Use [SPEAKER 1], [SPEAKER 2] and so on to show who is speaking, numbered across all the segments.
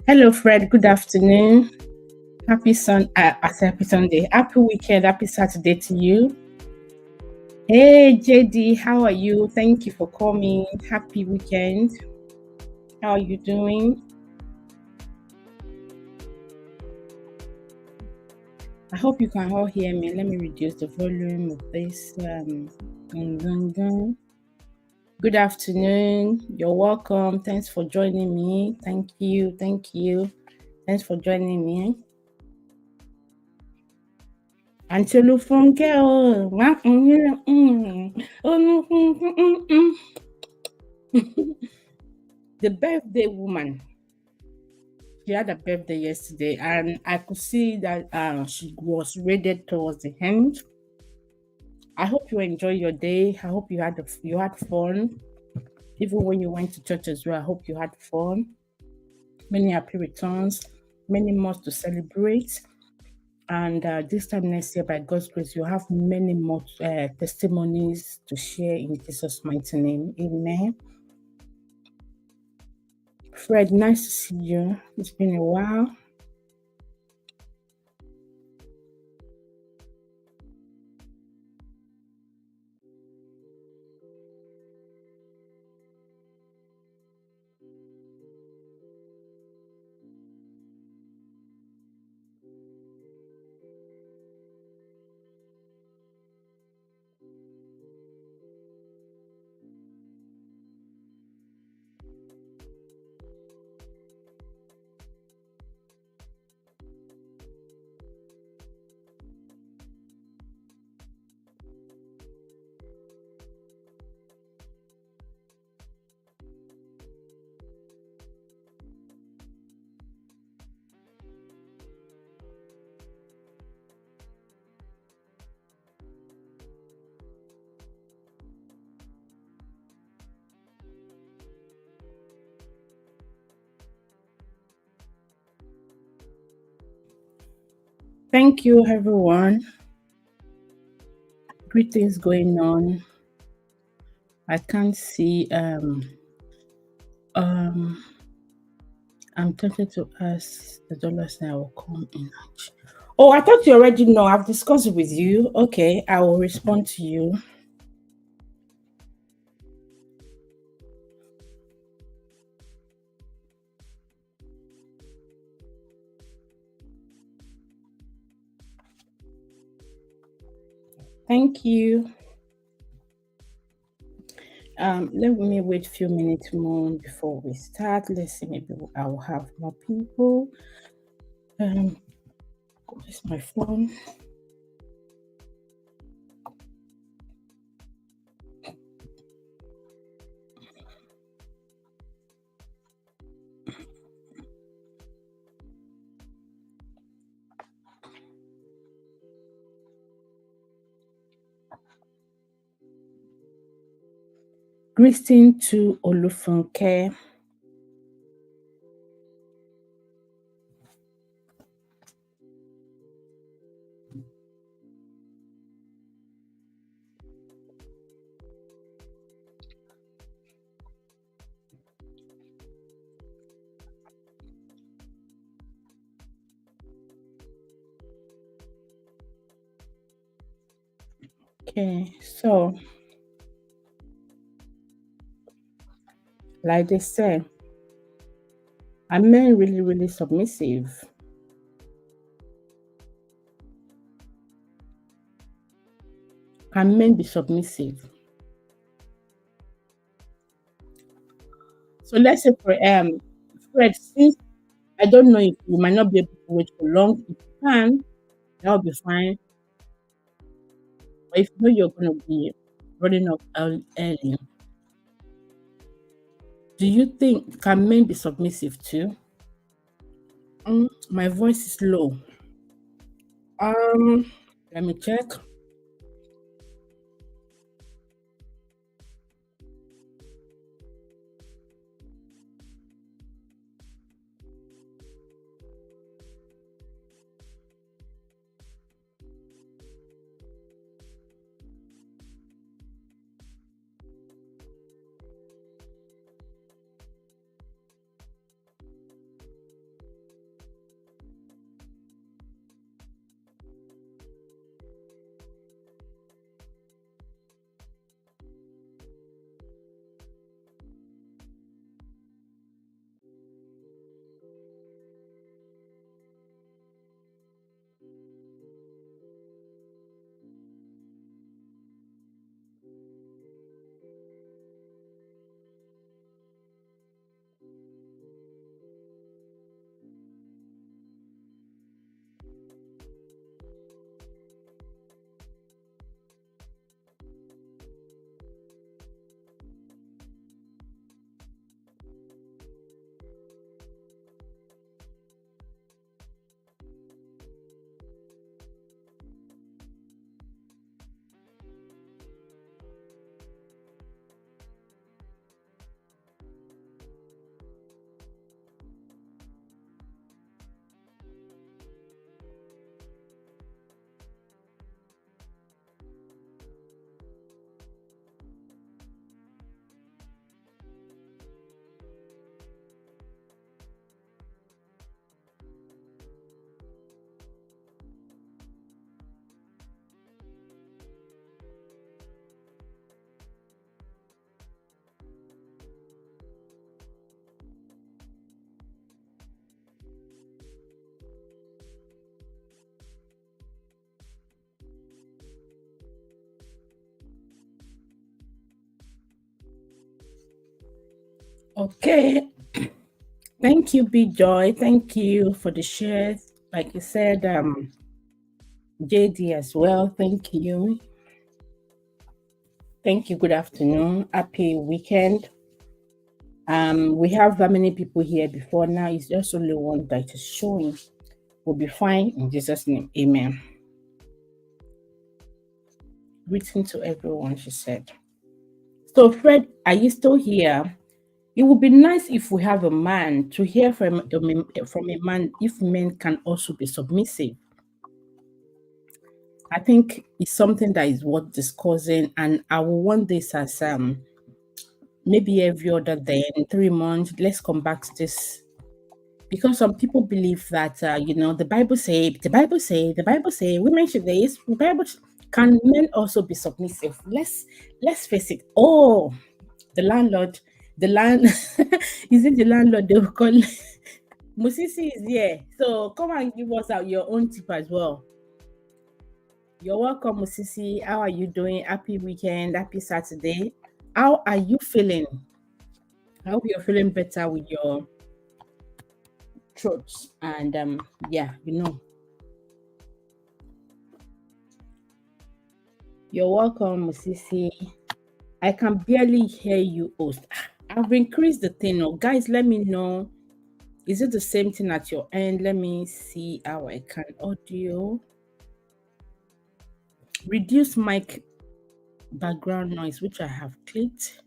[SPEAKER 1] Hello, Fred. Good afternoon. Happy Happy Sunday. Happy weekend. Happy Saturday to you. Hey, JD. How are you? Thank you for coming. Happy weekend. How are you doing? I hope you can all hear me. Let me reduce the volume of this. Good afternoon. You're welcome. Thanks for joining me. Thank you. Thanks for joining me. Auntie Olufunke, the birthday woman. She had a birthday yesterday, and I could see that she was rated towards the end. I hope you enjoy your day. I hope you had fun. Even when you went to church as well, I hope you had fun. Many happy returns, many more to celebrate. And this time next year, by God's grace, you have many more testimonies to share in Jesus' mighty name. Amen. Fred, nice to see you. It's been a while. Thank you, everyone. Great things going on. I can't see. Um, I'm tempted to ask the dollar sign will come in. Oh, I thought you already know. I've discussed it with you. Okay, I will respond to you. Thank you. Let me wait a few minutes more before we start. Let's see, maybe I will have more people. Um, where's my phone? Greeting to Olufunke. Okay, so like they say, are men really, really submissive? Can men be submissive? So let's say for Fred, since I don't know if you might not be able to wait for long, if you can, that'll be fine. But if you know you're gonna be running up early, do you think can men be submissive too? My voice is low. Um, Let me check. Okay. Thank you, B Joy. Thank you for the shares. Like you said, JD as well. Thank you. Thank you. Good afternoon. Happy weekend. We have that many people here before now. It's just only one that is showing. We'll be fine in Jesus' name. Amen. Greeting to everyone, she said. So, Fred, are you still here? It would be nice if we have a man to hear from a man if men can also be submissive. I think it's something that is worth discussing, and I will want this as maybe every other day in 3 months. Let's come back to this because some people believe that the Bible say, women should this. The Bible can men also be submissive? Let's face it. Oh, the landlord, the land is it the landlord they will call? Musisi is here, so come and give us out your own tip as well. You're welcome, Musisi. How are you doing? Happy weekend, happy Saturday. How are you feeling? I hope you're feeling better with your throat. And yeah, you're welcome, Musisi. I can barely hear you, host. I've increased the thing. Oh, guys, let me know. Is it the same thing at your end? Let me see how I can audio. Reduce mic background noise, which I have clicked.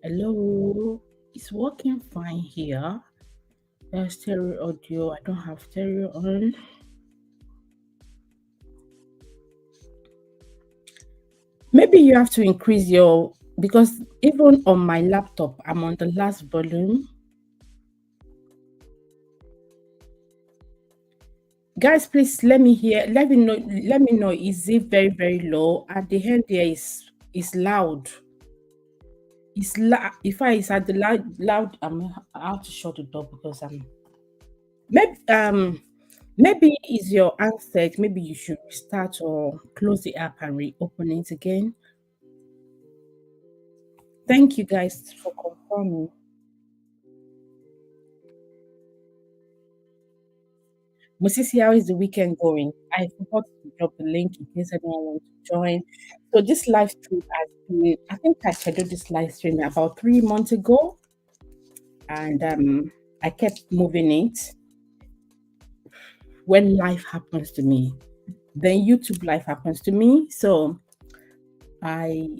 [SPEAKER 1] Hello, it's working fine here. Stereo audio. I don't have stereo on. Maybe you have to increase your because even on my laptop, I'm on the last volume. Guys, please let me hear. Let me know. Let me know. Is it very very low? At the end, there is loud. It's loud. If I is at the loud, I have to shut the door because I'm maybe is your handset. Maybe you should restart or close the app and reopen it again. Thank you guys for confirming. Musisi, how is the weekend going? I forgot to drop the link in case anyone wants to join. So this live stream has been, I think I scheduled this live stream about 3 months ago, and I kept moving it. When life happens to me, then YouTube life happens to me. So I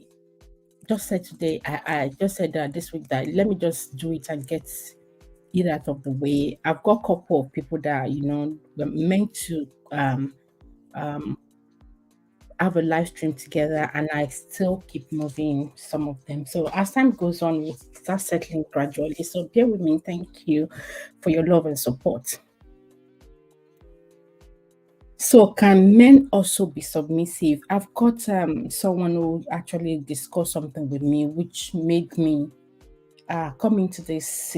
[SPEAKER 1] just said today, I just said that this week that let me just do it and get it out of the way. I've got a couple of people that were meant to um have a live stream together, and I still keep moving some of them. So as time goes on, we'll start settling gradually. So bear with me. Thank you for your love and support. So can men also be submissive? I've got someone who actually discussed something with me, which made me come into this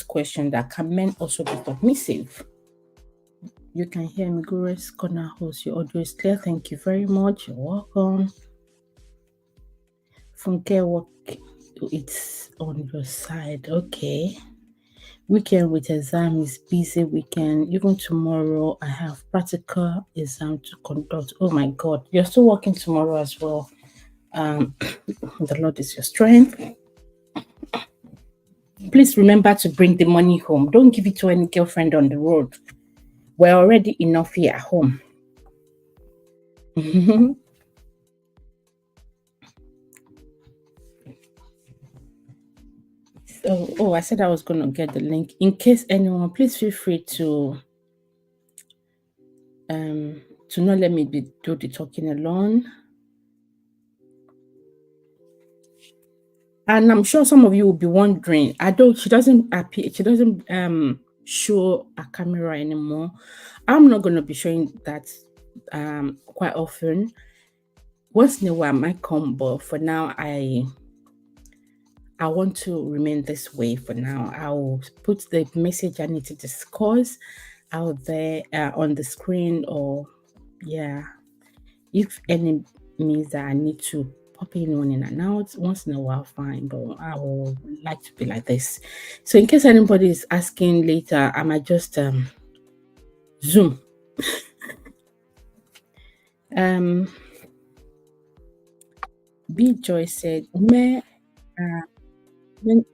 [SPEAKER 1] question that can men also be submissive? You can hear me, Gurus Corner host. Your audio is clear. Thank you very much. You're welcome. Funke work, it's on your side. Okay. Weekend with exam is busy weekend. Even tomorrow, I have practical exam to conduct. Oh my God, you're still working tomorrow as well. The Lord is your strength. Please remember to bring the money home. Don't give it to any girlfriend on the road. We're already enough here at home. So, I said I was going to get the link. In case anyone, please feel free to not let me do the talking alone. And I'm sure some of you will be wondering, although she doesn't appear, she doesn't show a camera anymore. I'm not going to be showing that quite often. Once in a while I might come, but for now I want to remain this way for now. I'll put the message I need to discuss out there on the screen, or yeah, if any means that I need to pop in one in and out once in a while, fine, but I would like to be like this. So in case anybody is asking later, I might just zoom. B Joy said, "Me, when,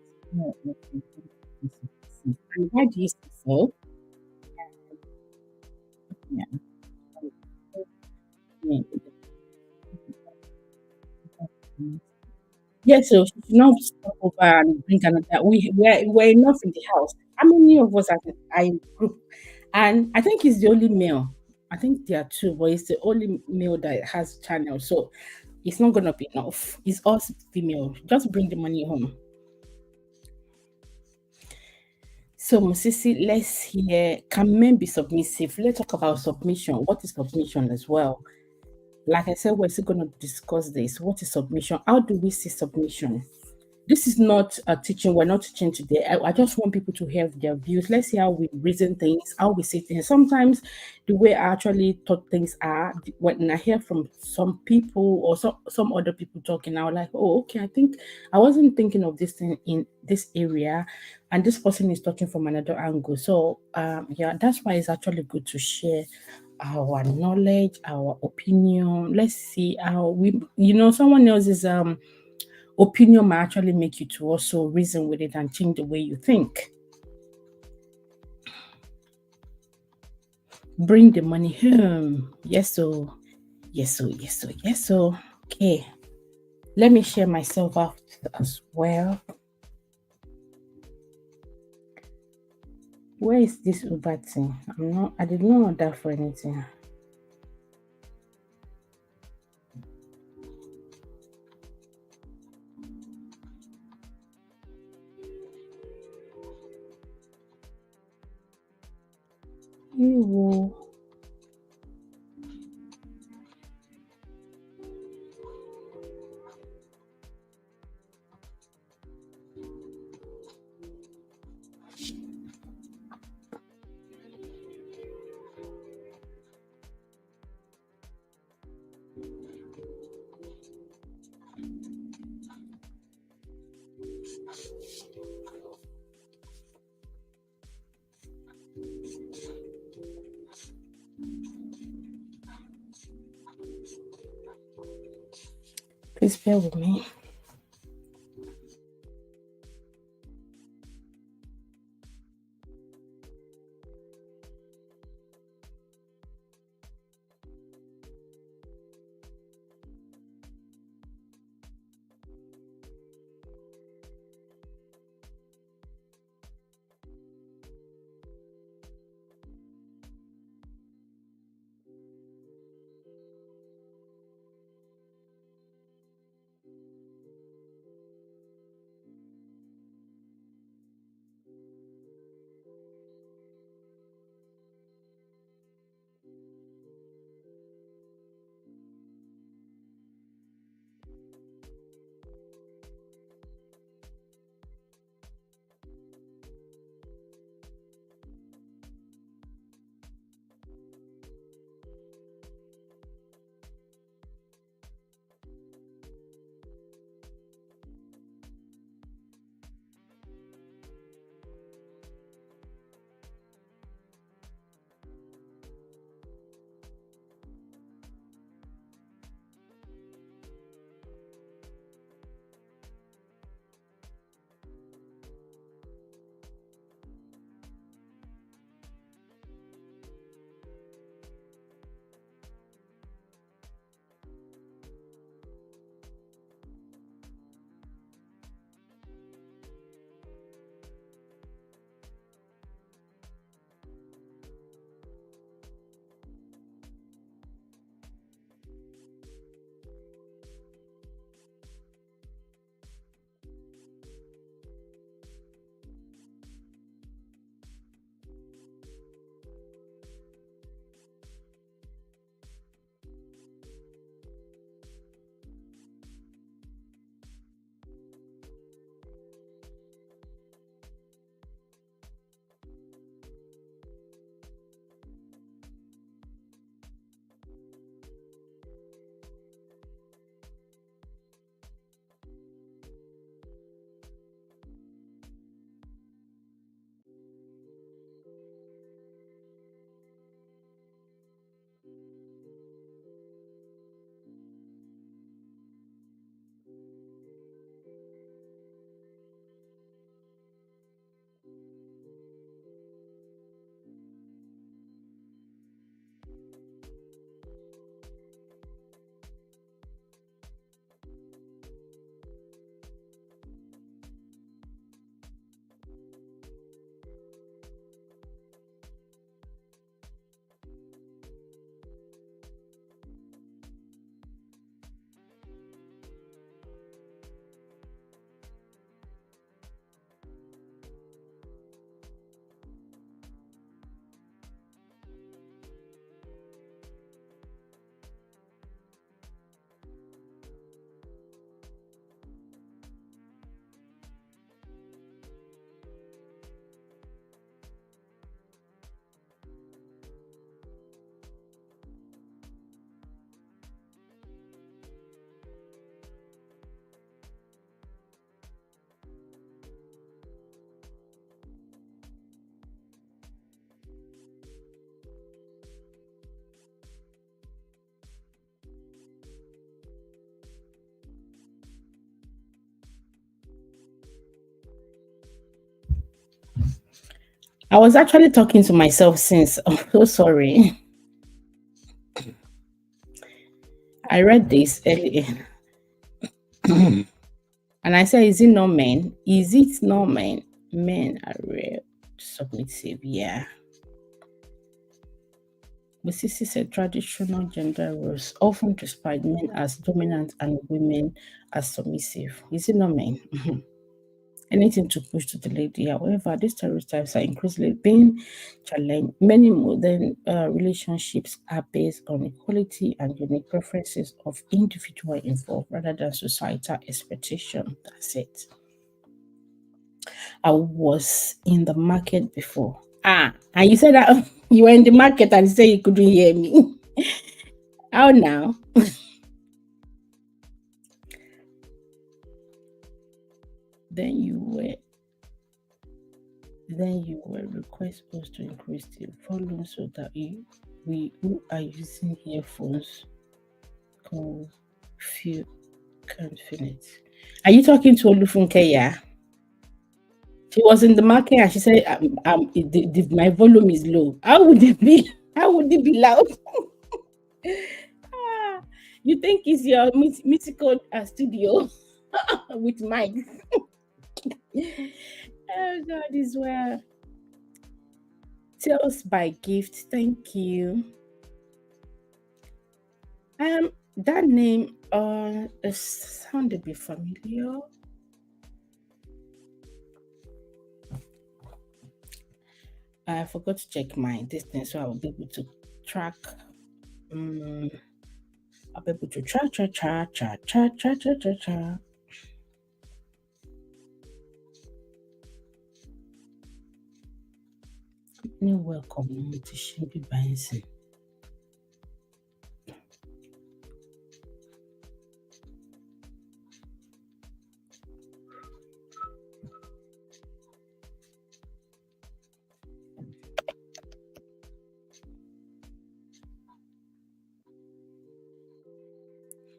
[SPEAKER 1] and why do you say so?" Yeah. Yeah, so she should not stop over and bring another. We're enough in the house. How many of us are in group? And I think he's the only male. I think there are two, but it's the only male that has channel. So It's not gonna be enough. It's us female. Just bring the money home. So, Musisi, let's hear, can men be submissive? Let's talk about submission. What is submission as well? Like I said, we're still going to discuss this. What is submission? How do we see submission? This is not a teaching. We're not teaching today. I just want people to have their views. Let's see how we reason things, how we see things. Sometimes the way I actually thought things are, when I hear from some people or some other people talking, I was like, oh, okay, I think I wasn't thinking of this thing in this area, and this person is talking from another angle. So yeah, that's why it's actually good to share our knowledge, our opinion. Let's see how we, someone else's opinion might actually make you to also reason with it and change the way you think. Bring the money home. Yes, so yes, so yes, so yes, so okay. Let me share myself out as well. Where is this Uber thing? I did not order for anything. Ew. Please bear with me. I was actually talking to myself since. I'm so sorry. I read this earlier. And I said, is it not men? Is it not men? Men are real submissive, yeah. But Sissy said traditional gender roles often describe men as dominant and women as submissive. Is it not men? Anything to push to the lady. However, these stereotypes are increasingly being challenged. Many modern relationships are based on equality and unique preferences of individual involved rather than societal expectation. That's it. I was in the market before. And you said that you were in the market and you said you couldn't hear me. How now? Then you were request us to increase the volume so that we who are using earphones can feel can feel it. Are you talking to Olufunke? Yeah. She was in the market and she said, my volume is low. How would it be? How would it be loud? Ah, you think it's your mythical studio with mic? Oh God, is where sales by gift. Thank you. That name sound a bit familiar. I forgot to check my distance, so I will be able to track. Um, I'll be able to track. New welcome to Shimbi Benson.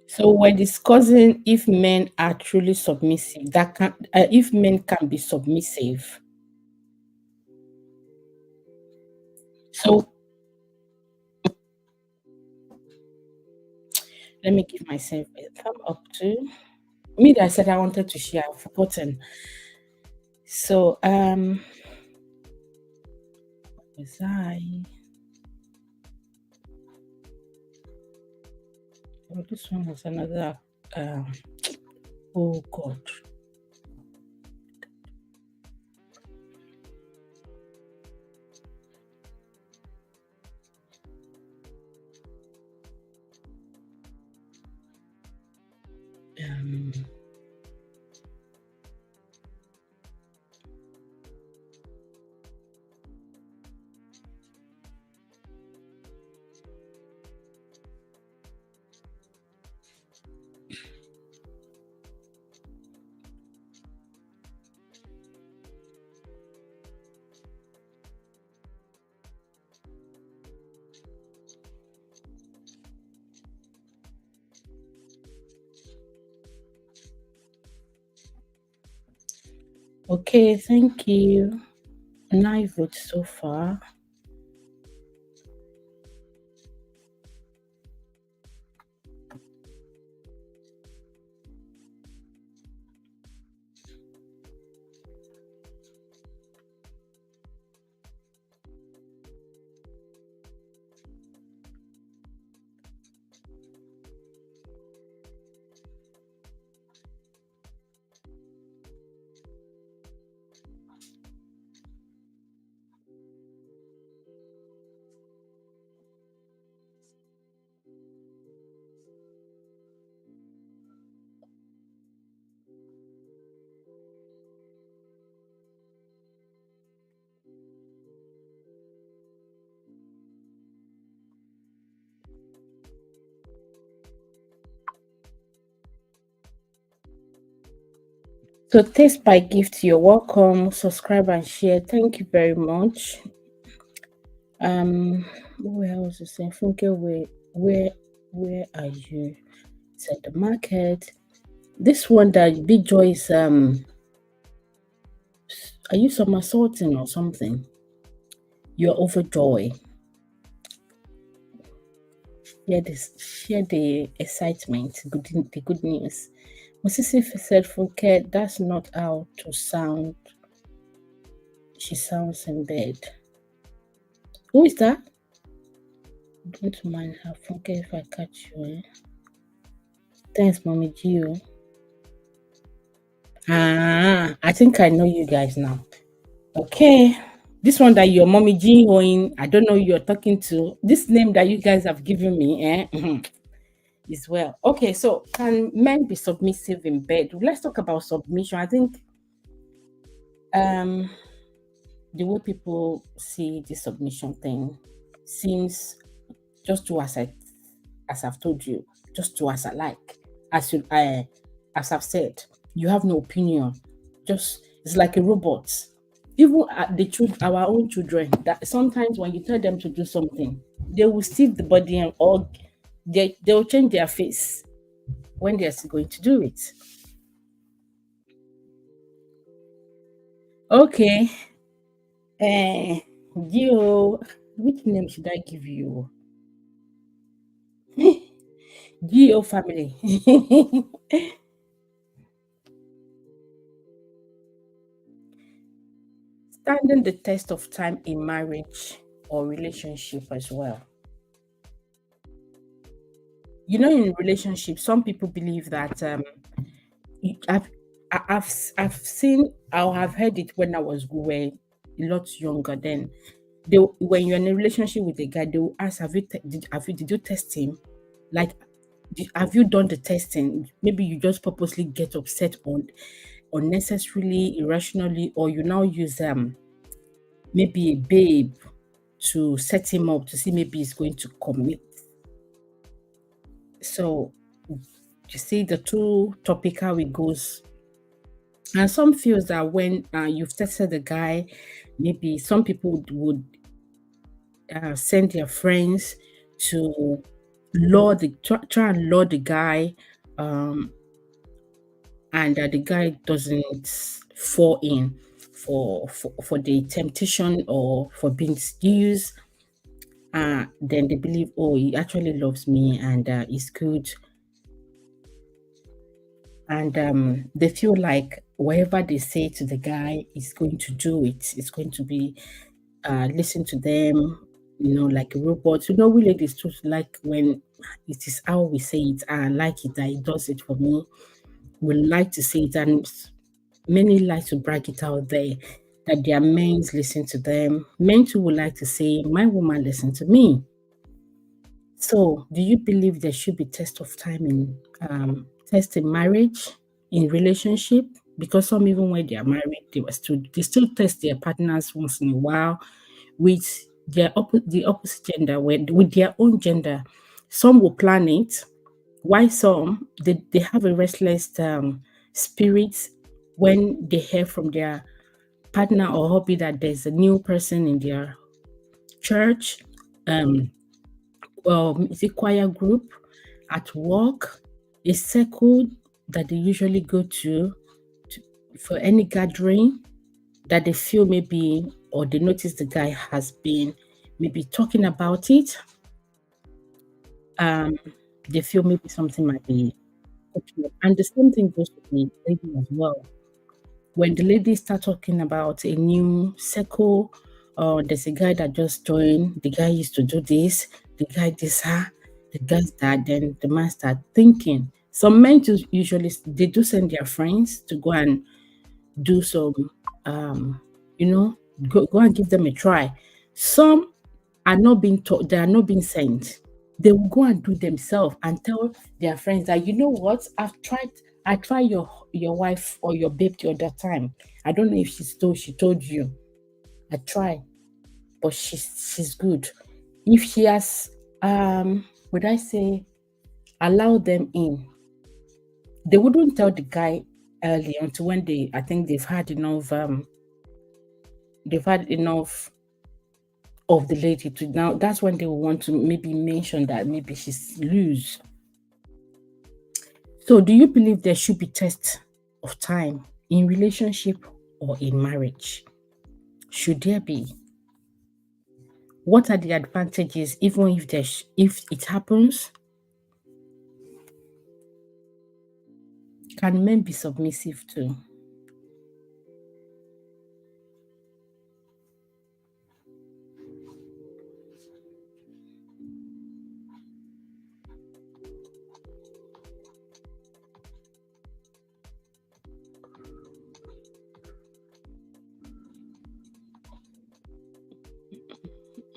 [SPEAKER 1] So we're discussing if men are truly submissive. That can, if men can be submissive. So let me give myself a thumb up too. Me that I said I wanted to share, I've forgotten. So was I? Oh, this one was another. Oh God. Um, okay, thank you. 9 votes so far. So taste by gift, you're welcome. Subscribe and share. Thank you very much. What else is saying? Funke, where are you? It's at the market. This one that Big Joy is are you somersaulting or something? You're overjoyed. Share the excitement, the good news. Mrs. said, "Forget that's not how to sound." She sounds in bed. Who is that? Don't mind her. Forget if I catch you. Eh? Thanks, Mommy Gio. Ah, I think I know you guys now. Okay. This one that your mommy Jean Hoin, I don't know who you're talking to. This name that you guys have given me, is well. Okay, so can men be submissive in bed? Let's talk about submission. I think um the way people see the submission thing seems just do as I've told you, just do as I like. As I've said, you have no opinion. Just it's like a robot. Even our own children, that sometimes when you tell them to do something, they will stiff the body and or they'll change their face when they're going to do it. Okay. Uh Gio, which name should I give you? Gio family. Standing the test of time in marriage or relationship as well. You know, in relationship, some people believe that you- I've I've seen or have heard it when I was we were a lot younger. Then when you're in a relationship with a guy, they will ask, did you test him? Like, have you done the testing? Maybe you just purposely get upset on unnecessarily, irrationally, or you now use maybe a babe to set him up to see maybe he's going to commit. So you see the two topic how it goes. And some feels that when you've tested the guy, maybe some people would send their friends to try and lure the guy, um, and the guy doesn't fall in for the temptation or for being seduced. Then they believe, oh, he actually loves me and is good, and they feel like whatever they say to the guy is going to do it. It's going to be listen to them, like a robot. We ladies too like when it is how we say it. I like it that he does it for me. We like to say it, and many like to brag it out there that their men listen to them. Men too would like to say, "My woman listen to me." So, do you believe there should be test of time in test in marriage, in relationship? Because some even when they are married, they still test their partners once in a while with the opposite gender, with their own gender. Some will plan it, while some they have a restless spirit when they hear from their partner or hobby that there's a new person in their church. Um, is it choir group, at work, a circle that they usually go to for any gathering that they feel maybe or they notice the guy has been maybe talking about it. Um, they feel maybe something might be okay. And the same thing goes with the lady as well. When the ladies start talking about a new circle, or there's a guy that just joined, the guy used to do this, the guy this, the guy's that, then the man start thinking. Some men usually they do send their friends to go and do some, um, you know, go and give them a try. Some are not being taught, they are not being sent. They will go and do themselves and tell their friends that you know what, I tried your wife or your babe the other time. I don't know if she told you. I tried, but she's good. If she has would I say allow them in, they wouldn't tell the guy early until when they I think they've had enough of the lady to now that's when they will want to maybe mention that maybe she's loose. So do you believe there should be tests of time in relationship or in marriage? Should there be? What are the advantages, even if if it happens? Can men be submissive too?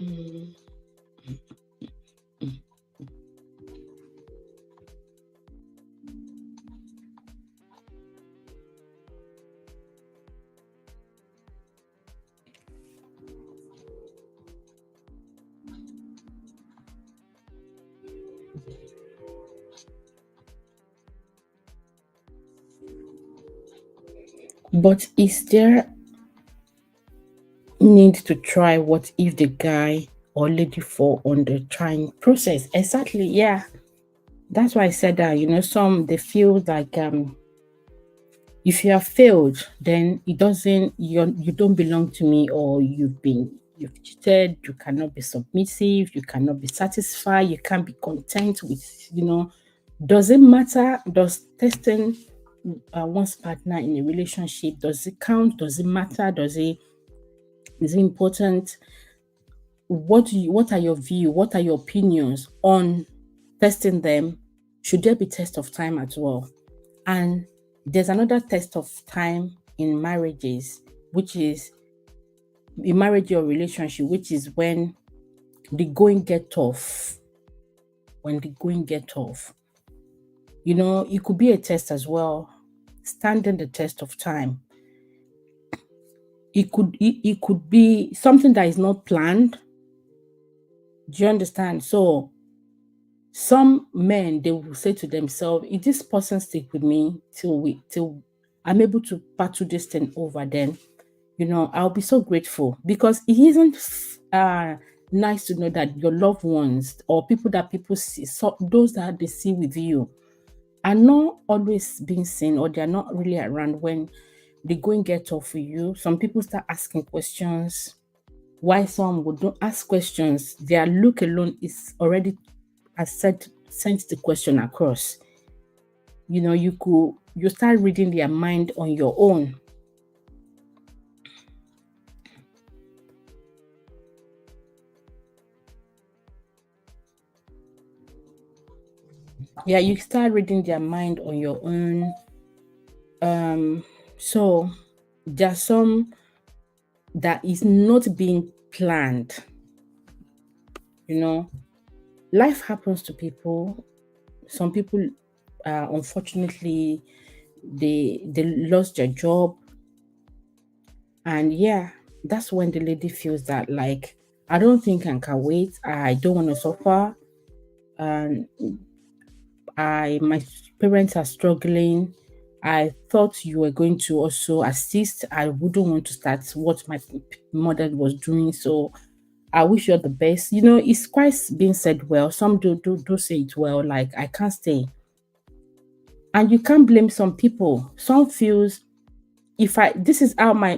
[SPEAKER 1] Mm. But is there need to try what if the guy or lady fall on the trying process? Exactly, yeah. That's why I said that, some they feel like if you have failed, then it doesn't you don't belong to me, or you've cheated, you cannot be submissive, you cannot be satisfied, you can't be content with, does it matter? Does testing one's partner in a relationship, does it count? Does it matter? Is it important? What are your view? What are your opinions on testing them? Should there be test of time as well? And there's another test of time in marriages, which is in marriage or relationship, which is when the going get tough. When the going get tough, it could be a test as well. Standing the test of time. It could be something that is not planned. Do you understand? So some men, they will say to themselves, if this person stick with me till I'm able to battle this thing over, then I'll be so grateful, because it isn't nice to know that your loved ones or people that people see, so those that they see with you, are not always being seen, or they're not really around when the going get tough for you. Some people start asking questions. Why some would don't ask questions? Their look alone is already has sent the question across. You start reading their mind on your own. Yeah, you start reading their mind on your own. So there are some that is not being planned. You know, life happens to people. Some people, unfortunately, they lost their job, and yeah, that's when the lady feels that, like, I don't think I can wait. I don't want to suffer, and my parents are struggling. I thought you were going to also assist. I wouldn't want to start what my mother was doing. So I wish you all the best. It's quite being said well. Some do say it well, like I can't stay. And you can't blame some people. Some feels, if I this is how my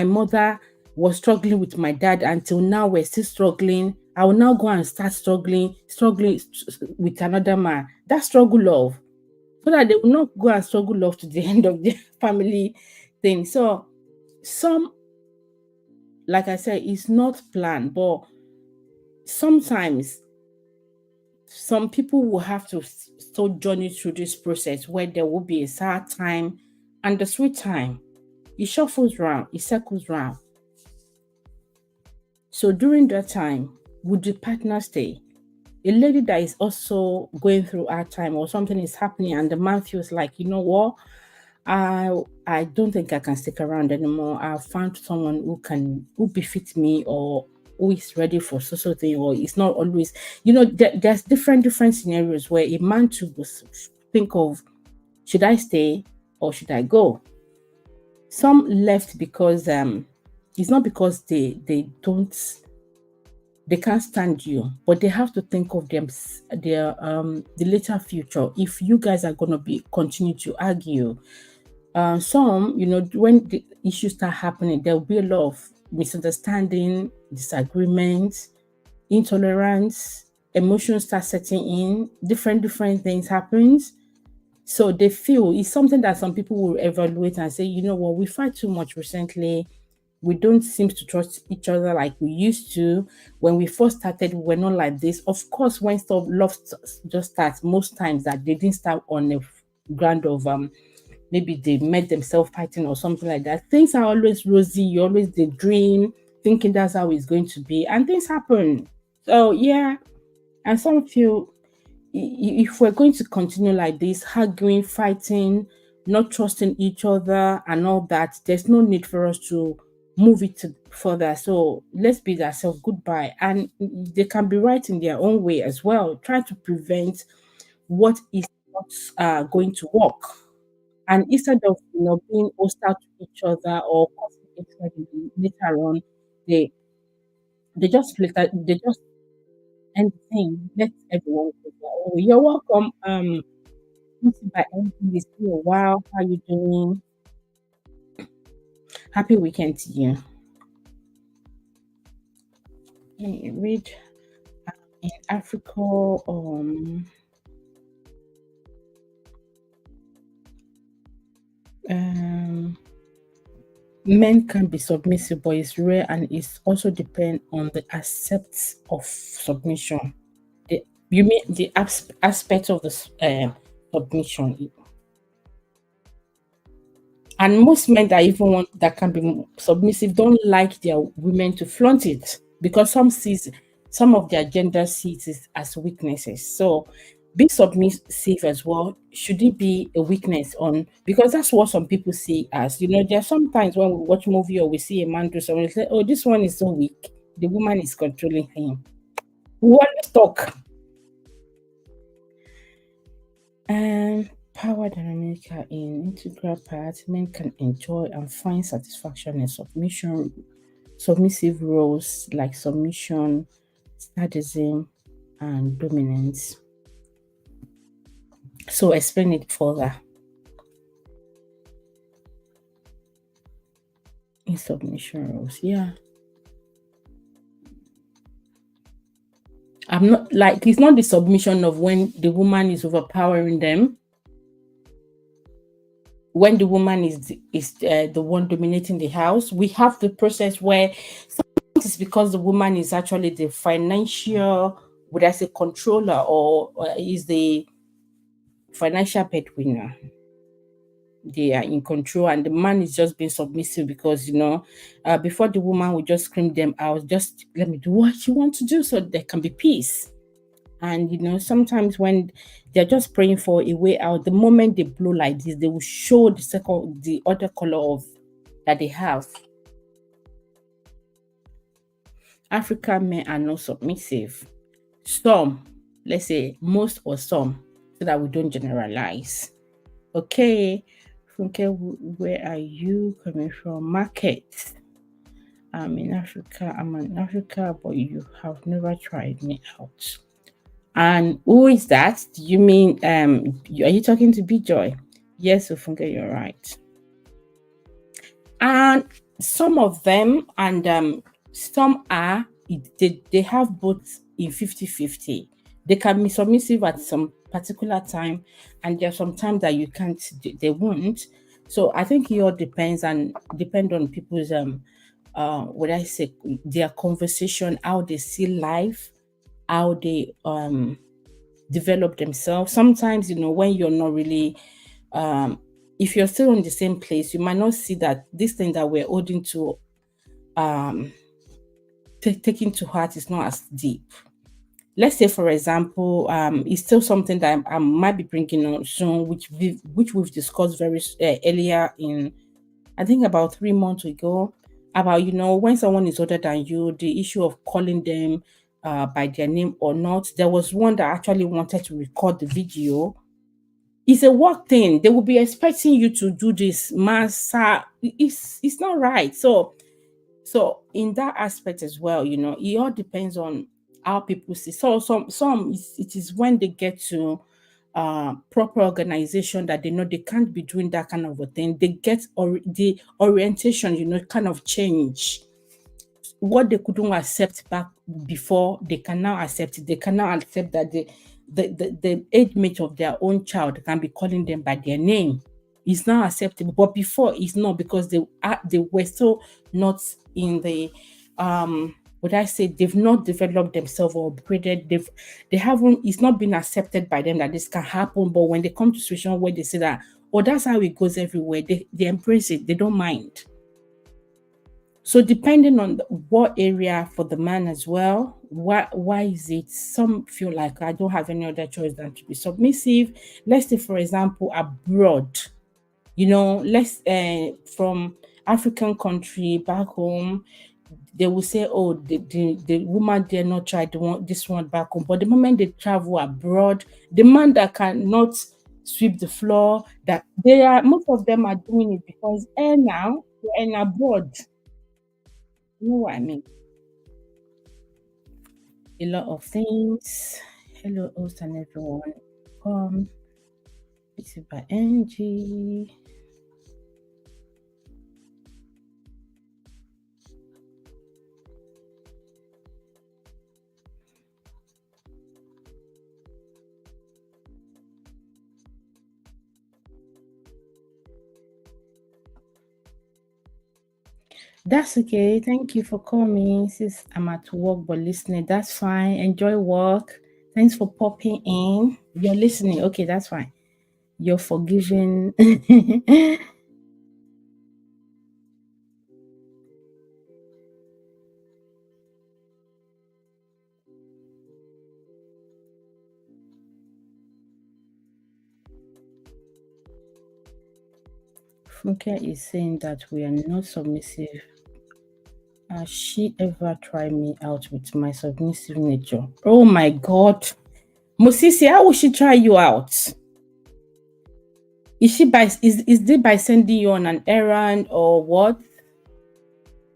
[SPEAKER 1] mother was struggling with my dad until now we're still struggling. I will now go and start struggling with another man. That struggle love, so that they will not go and struggle love to the end of the family thing. So some, like I said, it's not planned, but sometimes some people will have to still journey through this process where there will be a sad time and the sweet time. It shuffles round, it circles round. So during that time, would the partner stay? A lady that is also going through hard time, or something is happening and the man feels like, you know what, I don't think I can stick around anymore. I've found someone who befits me, or who is ready for social thing, or it's not always, there's different scenarios where a man too will think of, should I stay or should I go? Some left because it's not because they can't stand you, but they have to think of their the later future. If you guys are gonna be continue to argue, some, when the issues start happening, there will be a lot of misunderstanding, disagreements. intolerance, emotions start setting in, different things happens. So they feel it's something that some people will evaluate and say, you know what, we fight too much recently. We don't seem to trust each other like we used to. When we first started, we were not like this. Of course, when stuff just starts, most times that they didn't start on a ground of maybe they met themselves fighting or something like that. Things are always rosy. You always the dream, thinking that's how it's going to be, and things happen. So yeah, and some feel if we're going to continue like this, arguing, fighting, not trusting each other, and all that, there's no need for us to move it further. So let's bid ourselves goodbye. And they can be right in their own way as well. Try to prevent what is not going to work. And instead of being hostile to each other or causing hatred later on, they they just end the thing. Let everyone go their own way. You're welcome. Greeting by ending this be a while. How you doing? Happy weekend to you. Let me read in Africa. Um, Men can be submissive, but it's rare and it's also depend on the accept of submission. You mean the aspect of the submission? And most men that even want that can be submissive don't like their women to flaunt it because some of their gender sees it as weaknesses. So be submissive as well. Should it be a weakness on because that's what some people see as there's sometimes when we watch movie or we see a man do something, we say, oh, this one is so weak. The woman is controlling him. We always talk. Power dynamic are in integral part. Men can enjoy and find satisfaction in submissive roles like submission, sadism, and dominance. So explain it further. In submission roles, yeah. I'm not like it's not the submission of when the woman is overpowering them. When the woman is the one dominating the house, we have the process where it's because the woman is actually the financial, would I say, controller or is the financial breadwinner. They are in control, and the man is just being submissive because before the woman would just scream them out, just let me do what you want to do, so there can be peace. And sometimes when they're just praying for a way out, the moment they blow like this, they will show the other color of that they have. African men are not submissive. Some, let's say most or some, so that we don't generalize. Okay. Funke, where are you coming from? Market. I'm in Africa. I'm in Africa, but you have never tried me out. And who is that? Do you mean are you talking to B Joy? Yes, Funke, you're right. And some of them and some are they have both in 50-50. They can be submissive at some particular time, and there's some time that you can't they won't. So I think it all depend on people's what I say, their conversation, how they see life, how they develop themselves. Sometimes when you're not really if you're still in the same place, you might not see that this thing that we're holding to um taking to heart is not as deep. Let's say, for example, it's still something that I might be bringing on soon, which we've discussed very earlier in, I think about 3 months ago, about when someone is older than you, the issue of calling them by their name or not. There was one that actually wanted to record the video. It's a work thing. They will be expecting you to do this, massa. It's not right. So in that aspect as well, it all depends on how people see. So it is when they get to proper organization that they know they can't be doing that kind of a thing. They get the orientation, kind of change. what they couldn't accept back before, they can now accept it. They can now accept that the age mate of their own child can be calling them by their name. It's now acceptable, but before it's not, because they were still not in the would I say, they've not developed themselves or upgraded. They haven't, it's not been accepted by them that this can happen. But when they come to a situation where they say that, oh, that's how it goes everywhere, they embrace it, they don't mind. So depending on what area for the man as well, why is it some feel like I don't have any other choice than to be submissive? Let's say, for example, abroad, let's from African country back home, they will say, oh, the woman dare not try this one back home. But the moment they travel abroad, the man that cannot sweep the floor, that they are, most of them are doing it because now they're in abroad. You know what I mean? A lot of things. Hello, host and everyone. This is by Angie. That's okay. Thank you for calling. Since I'm at work but listening, that's fine. Enjoy work. Thanks for popping in. You're listening. Okay, that's fine. You're forgiven. Funke is saying that we are not submissive. Has she ever tried me out with my submissive nature? Oh my God. Musisi, how will she try you out? Is it by sending you on an errand or what?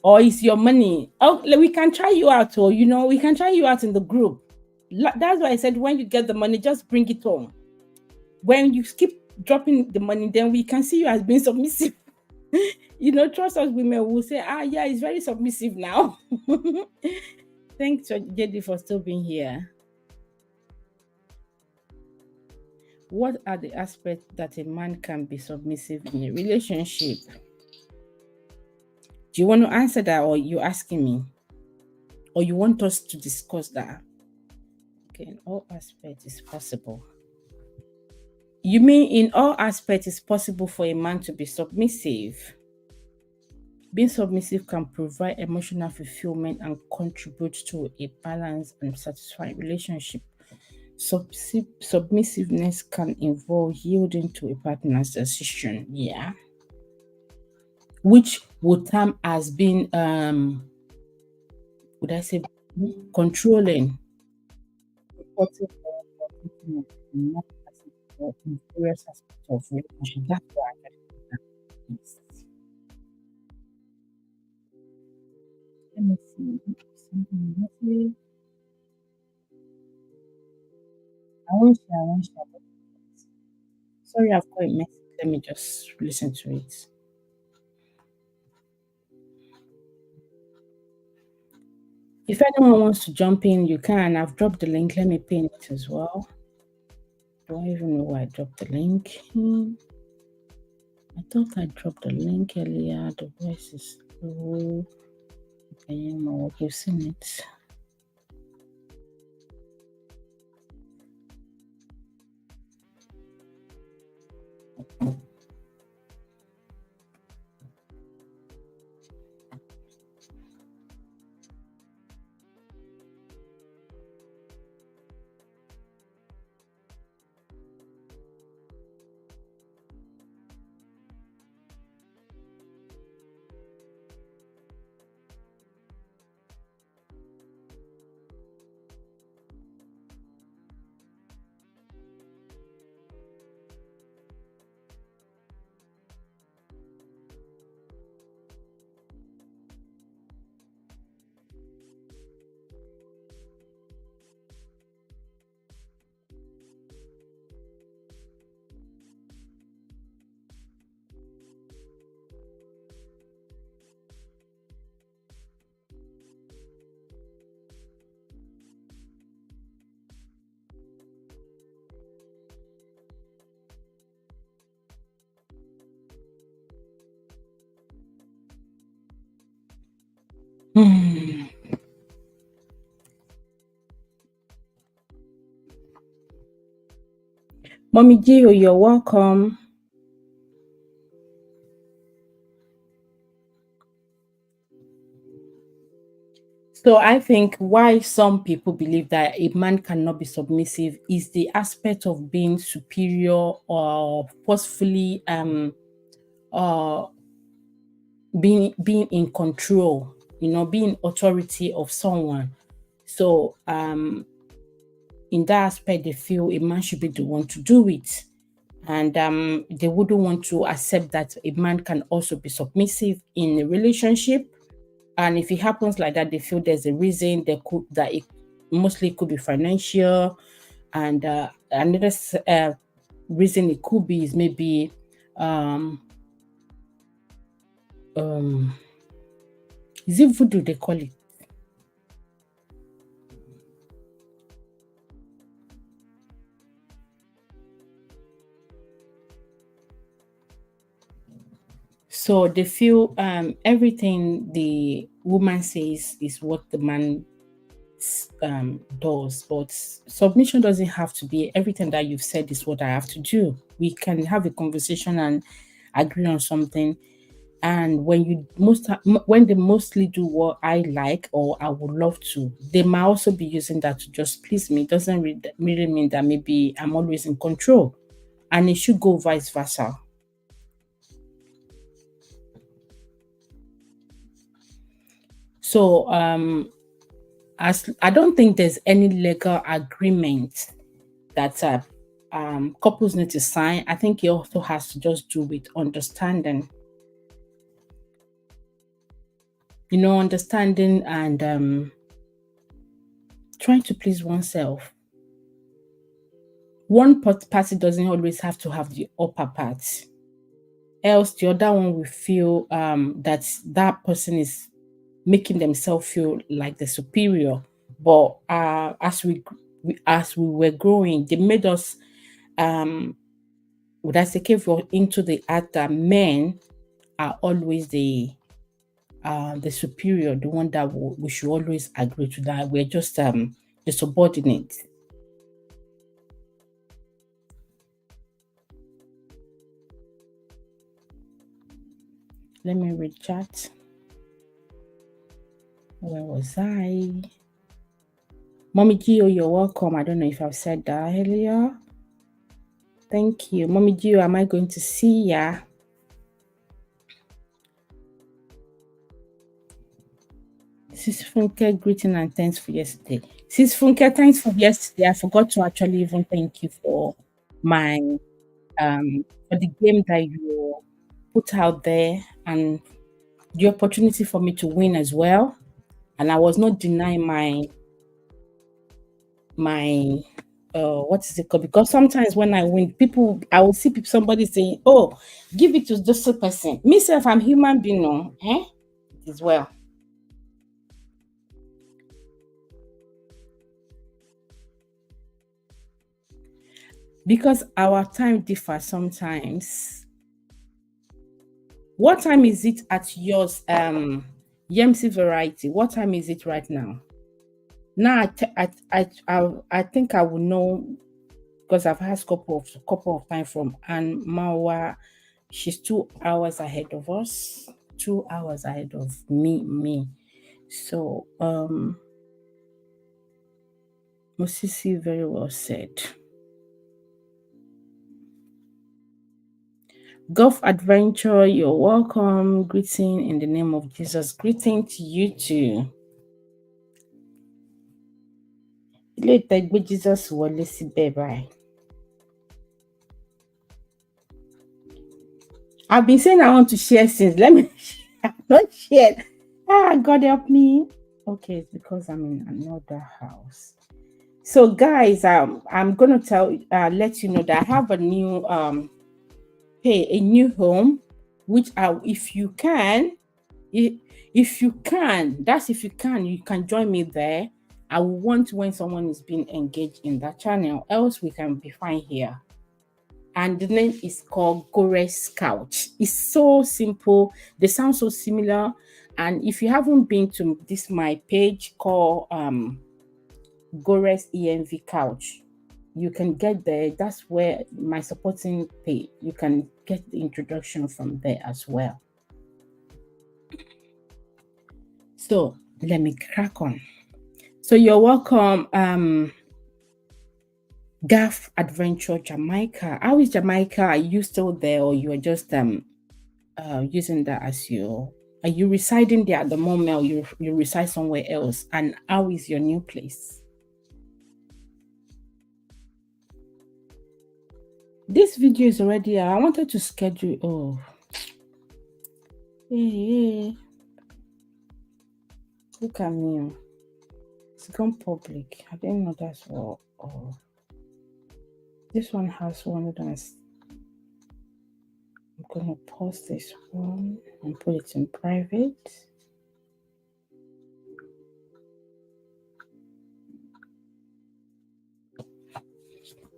[SPEAKER 1] Or is your money? Oh, we can try you out, or we can try you out in the group. That's why I said when you get the money, just bring it home. When you keep dropping the money, then we can see you as being submissive. Trust us, women will say, yeah, he's very submissive now. Thanks, JD, for still being here. What are the aspects that a man can be submissive in a relationship? Do you want to answer that, or you asking me? Or you want us to discuss that? Okay, in all aspects it's possible. You mean in all aspects it's possible for a man to be submissive? Being submissive can provide emotional fulfillment and contribute to a balanced and satisfying relationship. Submissiveness can involve yielding to a partner's decision, yeah, which would term as being would I say controlling, supportive, or taking not passive or in various aspects of relationship. That's why I get it. Let me see. Something. I won't share. Sorry, I've got a message. Let me just listen to it. If anyone wants to jump in, you can. I've dropped the link. Let me pin it as well. Don't even know why I dropped the link. I thought I dropped the link earlier. The voice is low. Okay, you've seen it. Hmm. Mommy Gio, you're welcome. So I think why some people believe that a man cannot be submissive is the aspect of being superior or forcefully uh being in control, being authority of someone. So in that aspect they feel a man should be the one to do it. And they wouldn't want to accept that a man can also be submissive in a relationship. And if it happens like that, they feel there's a reason that it mostly could be financial. And another reason it could be is maybe um um is it voodoo they call it. So they feel everything the woman says is what the man does. But submission doesn't have to be everything that you've said is what I have to do. We can have a conversation and agree on something. And when they mostly do what I like or I would love to, they might also be using that to just please me. It doesn't really mean that maybe I'm always in control, and it should go vice versa. So as I don't think there's any legal agreement that couples need to sign. I think it also has to just do with understanding, understanding and trying to please oneself. One party doesn't always have to have the upper part, else the other one will feel that that person is making themselves feel like the superior. But as we were growing, they made us would I say came into the act that men are always the superior, the one that we should always agree to, that we're just the subordinate. Let me read chat. Where was I? Mommy Gio, you're welcome. I don't know if I've said that earlier. Thank you. Mommy Gio, am I going to see ya? Sis Funke, greeting and thanks for yesterday. Sis Funke, thanks for yesterday. I forgot to actually even thank you for my for the game that you put out there and the opportunity for me to win as well. And I was not denying my what is it called? Because sometimes when I win, I will see somebody saying, "Oh, give it to this person." Myself, I'm human being, no, as well. Because our time differs sometimes. What time is it at yours? Yemsi variety. What time is it right now? Now I think I will know because I've had couple of time from Anne Mawa. She's 2 hours ahead of us. 2 hours ahead of me. So Mosisi very well said. Golf Adventure, you're welcome. Greeting in the name of Jesus. Greeting to you too. Ilé ìtẹ́gbé Jesus wọlé síbẹ̀ báyìí. I've been saying I want to share since. Let me not share. God help me. Okay, it's because I'm in another house. So guys, I'm gonna let you know that I have a new a new home, which if you can, if you can, that's if you can join me there. I will want when someone is being engaged in that channel, else we can be fine here. And the name is called Gore's Couch. It's so simple. They sound so similar. And if you haven't been to this my page called Gores EMV Couch, you can get there. That's where my supporting page. You can get the introduction from there as well. So let me crack on. So you're welcome, Gaff Adventure Jamaica. How is Jamaica? Are you still there, or you are just using that as your? Are you residing there at the moment, or you reside somewhere else? And how is your new place? This video is already. I wanted to schedule. Oh, hey, look at me. It's gone public. I didn't know that's all. Oh, this one has 100. I'm gonna pause this one and put it in private.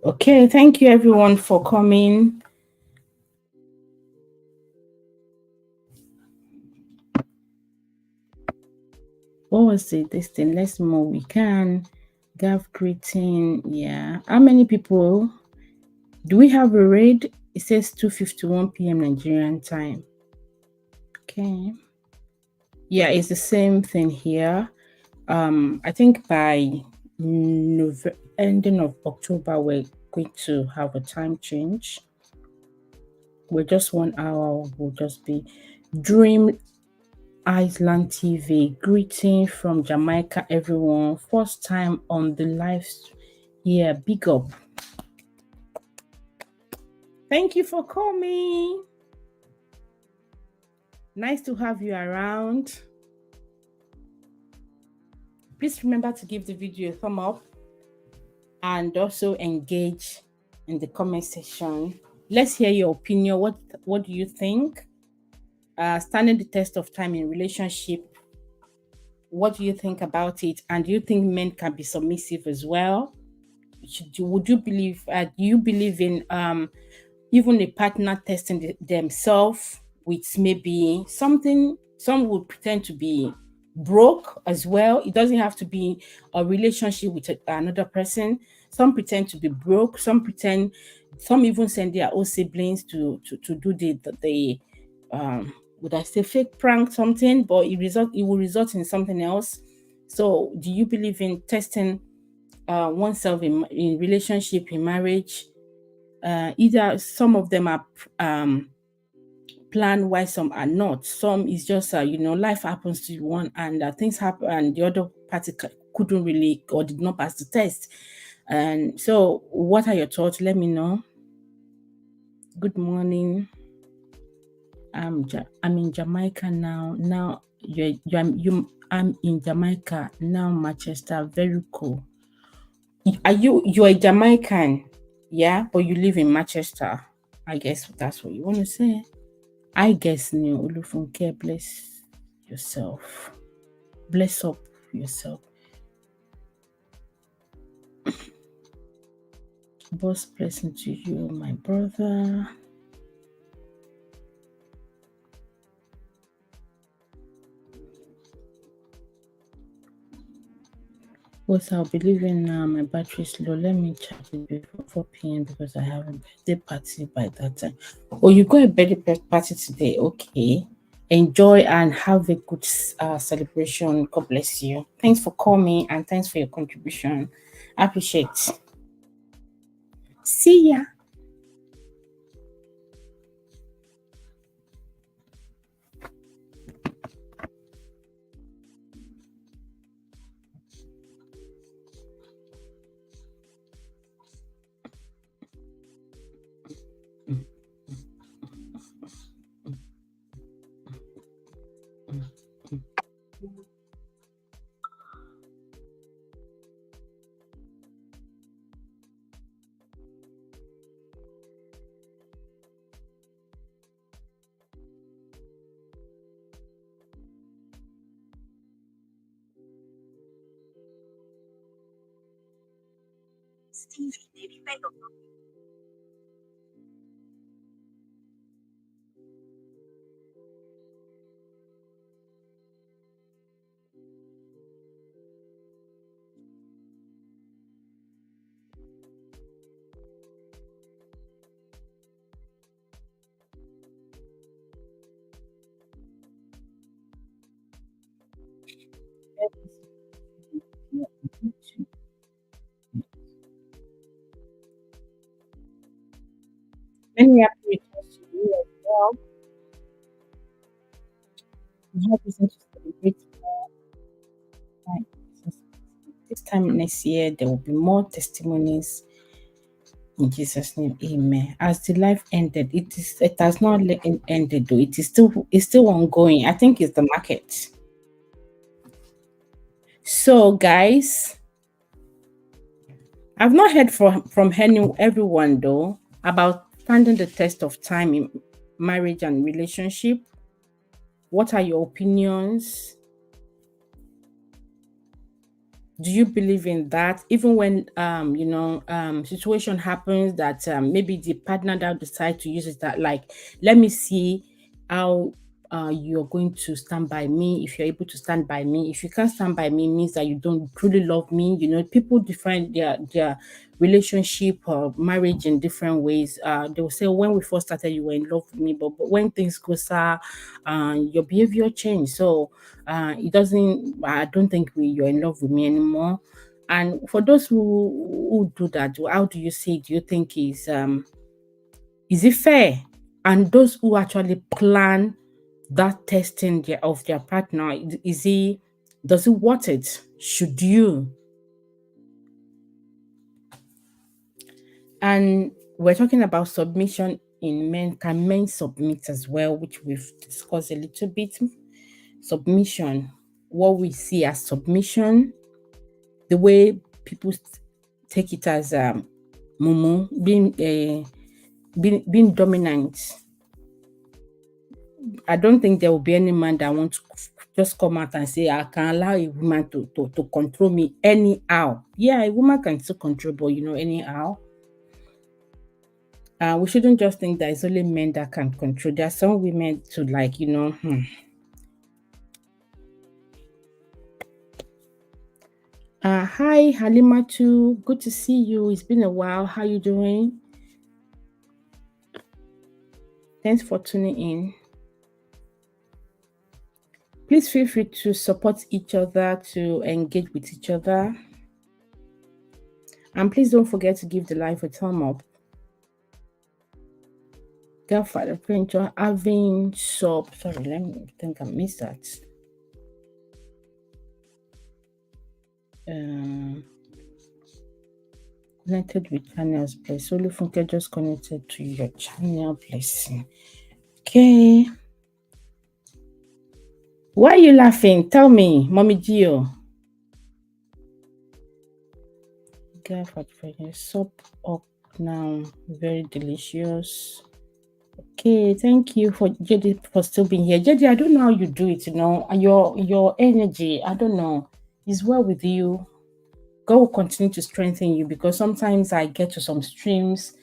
[SPEAKER 1] Okay, thank you everyone for coming. What was it? This thing. Let's move. We can. Gav greeting. Yeah. How many people? Do we have a raid? It says 2:51 p.m. Nigerian time. Okay. Yeah, it's the same thing here. I think by ending of October, we're going to have a time change. We're just 1 hour. We'll just be Dream Island TV. Greeting from Jamaica, everyone. First time on the live. Yeah, big up. Thank you for coming. Nice to have you around. Please remember to give the video a thumb up and also engage in the comment section. Let's hear your opinion. What do you think? Standing the test of time in relationship. What do you think about it? And do you think men can be submissive as well? Would you believe? Do you believe in even a partner testing themselves with maybe something? Some would pretend to be broke as well. It doesn't have to be a relationship with another person. Some pretend to be broke. Some even send their own siblings to do the would I say fake prank something, but it will result in something else. So do you believe in testing oneself in relationship, in marriage? Either some of them are planned, while some are not. Some is just life happens to one, and things happen, and the other party couldn't really or did not pass the test. And so, what are your thoughts? Let me know. Good morning. I'm in Jamaica now. Now I'm in Jamaica now. Manchester, very cool. You're a Jamaican, yeah, but you live in Manchester. I guess that's what you want to say. I guess New Olufunke, bless yourself. Bless up yourself. Boss blessing to you, my brother. What I'll be leaving now, my battery is low. Let me check it before 4 p.m. because I have a birthday party by that time. Oh, you got a birthday party today? Okay. Enjoy and have a good celebration. God bless you. Thanks for coming and thanks for your contribution. I appreciate it. See ya.
[SPEAKER 2] Stevie, devi prego.
[SPEAKER 1] Many happy returns to you as well. We have reason to celebrate time. This time next year, there will be more testimonies in Jesus' name. Amen. As the life ended, it has not ended though. It's still ongoing. I think it's the market. So guys, I've not heard from everyone though about standing the test of time in marriage and relationship. What are your opinions? Do you believe in that even when situation happens that maybe the partner that decide to use it, that like, let me see how you're going to stand by me. If you're able to stand by me, if you can't stand by me, means that you don't truly love me. People define their relationship or marriage in different ways. They will say, when we first started you were in love with me, but when things go sour, your behavior changed. So it doesn't I don't think you're in love with me anymore. And for those who do that, how do you see it? Do you think is it fair? And those who actually plan that testing of their partner, does it worth it? Should you? And we're talking about submission in men. Can men submit as well, which we've discussed a little bit? Submission, what we see as submission, the way people take it as mumu, being dominant. I don't think there will be any man that wants to just come out and say, I can allow a woman to control me anyhow. Yeah, a woman can still control, but anyhow. We shouldn't just think that it's only men that can control. There are some women to like, Hi, Halima too. Good to see you. It's been a while. How you doing? Thanks for tuning in. Please feel free to support each other, to engage with each other. And please don't forget to give the live a thumb up. Girlfather printer having sub. Sorry, let me think I missed that. Connected with channels, please. Only Funke just connected to your channel, blessing. Okay. Why are you laughing? Tell me, Mommy Gio. Girlfather sub up now. Very delicious. Okay, thank you for JD for still being here. JD, I don't know how you do it, your energy, I don't know, is well with you. God will continue to strengthen you, because sometimes I get to some streams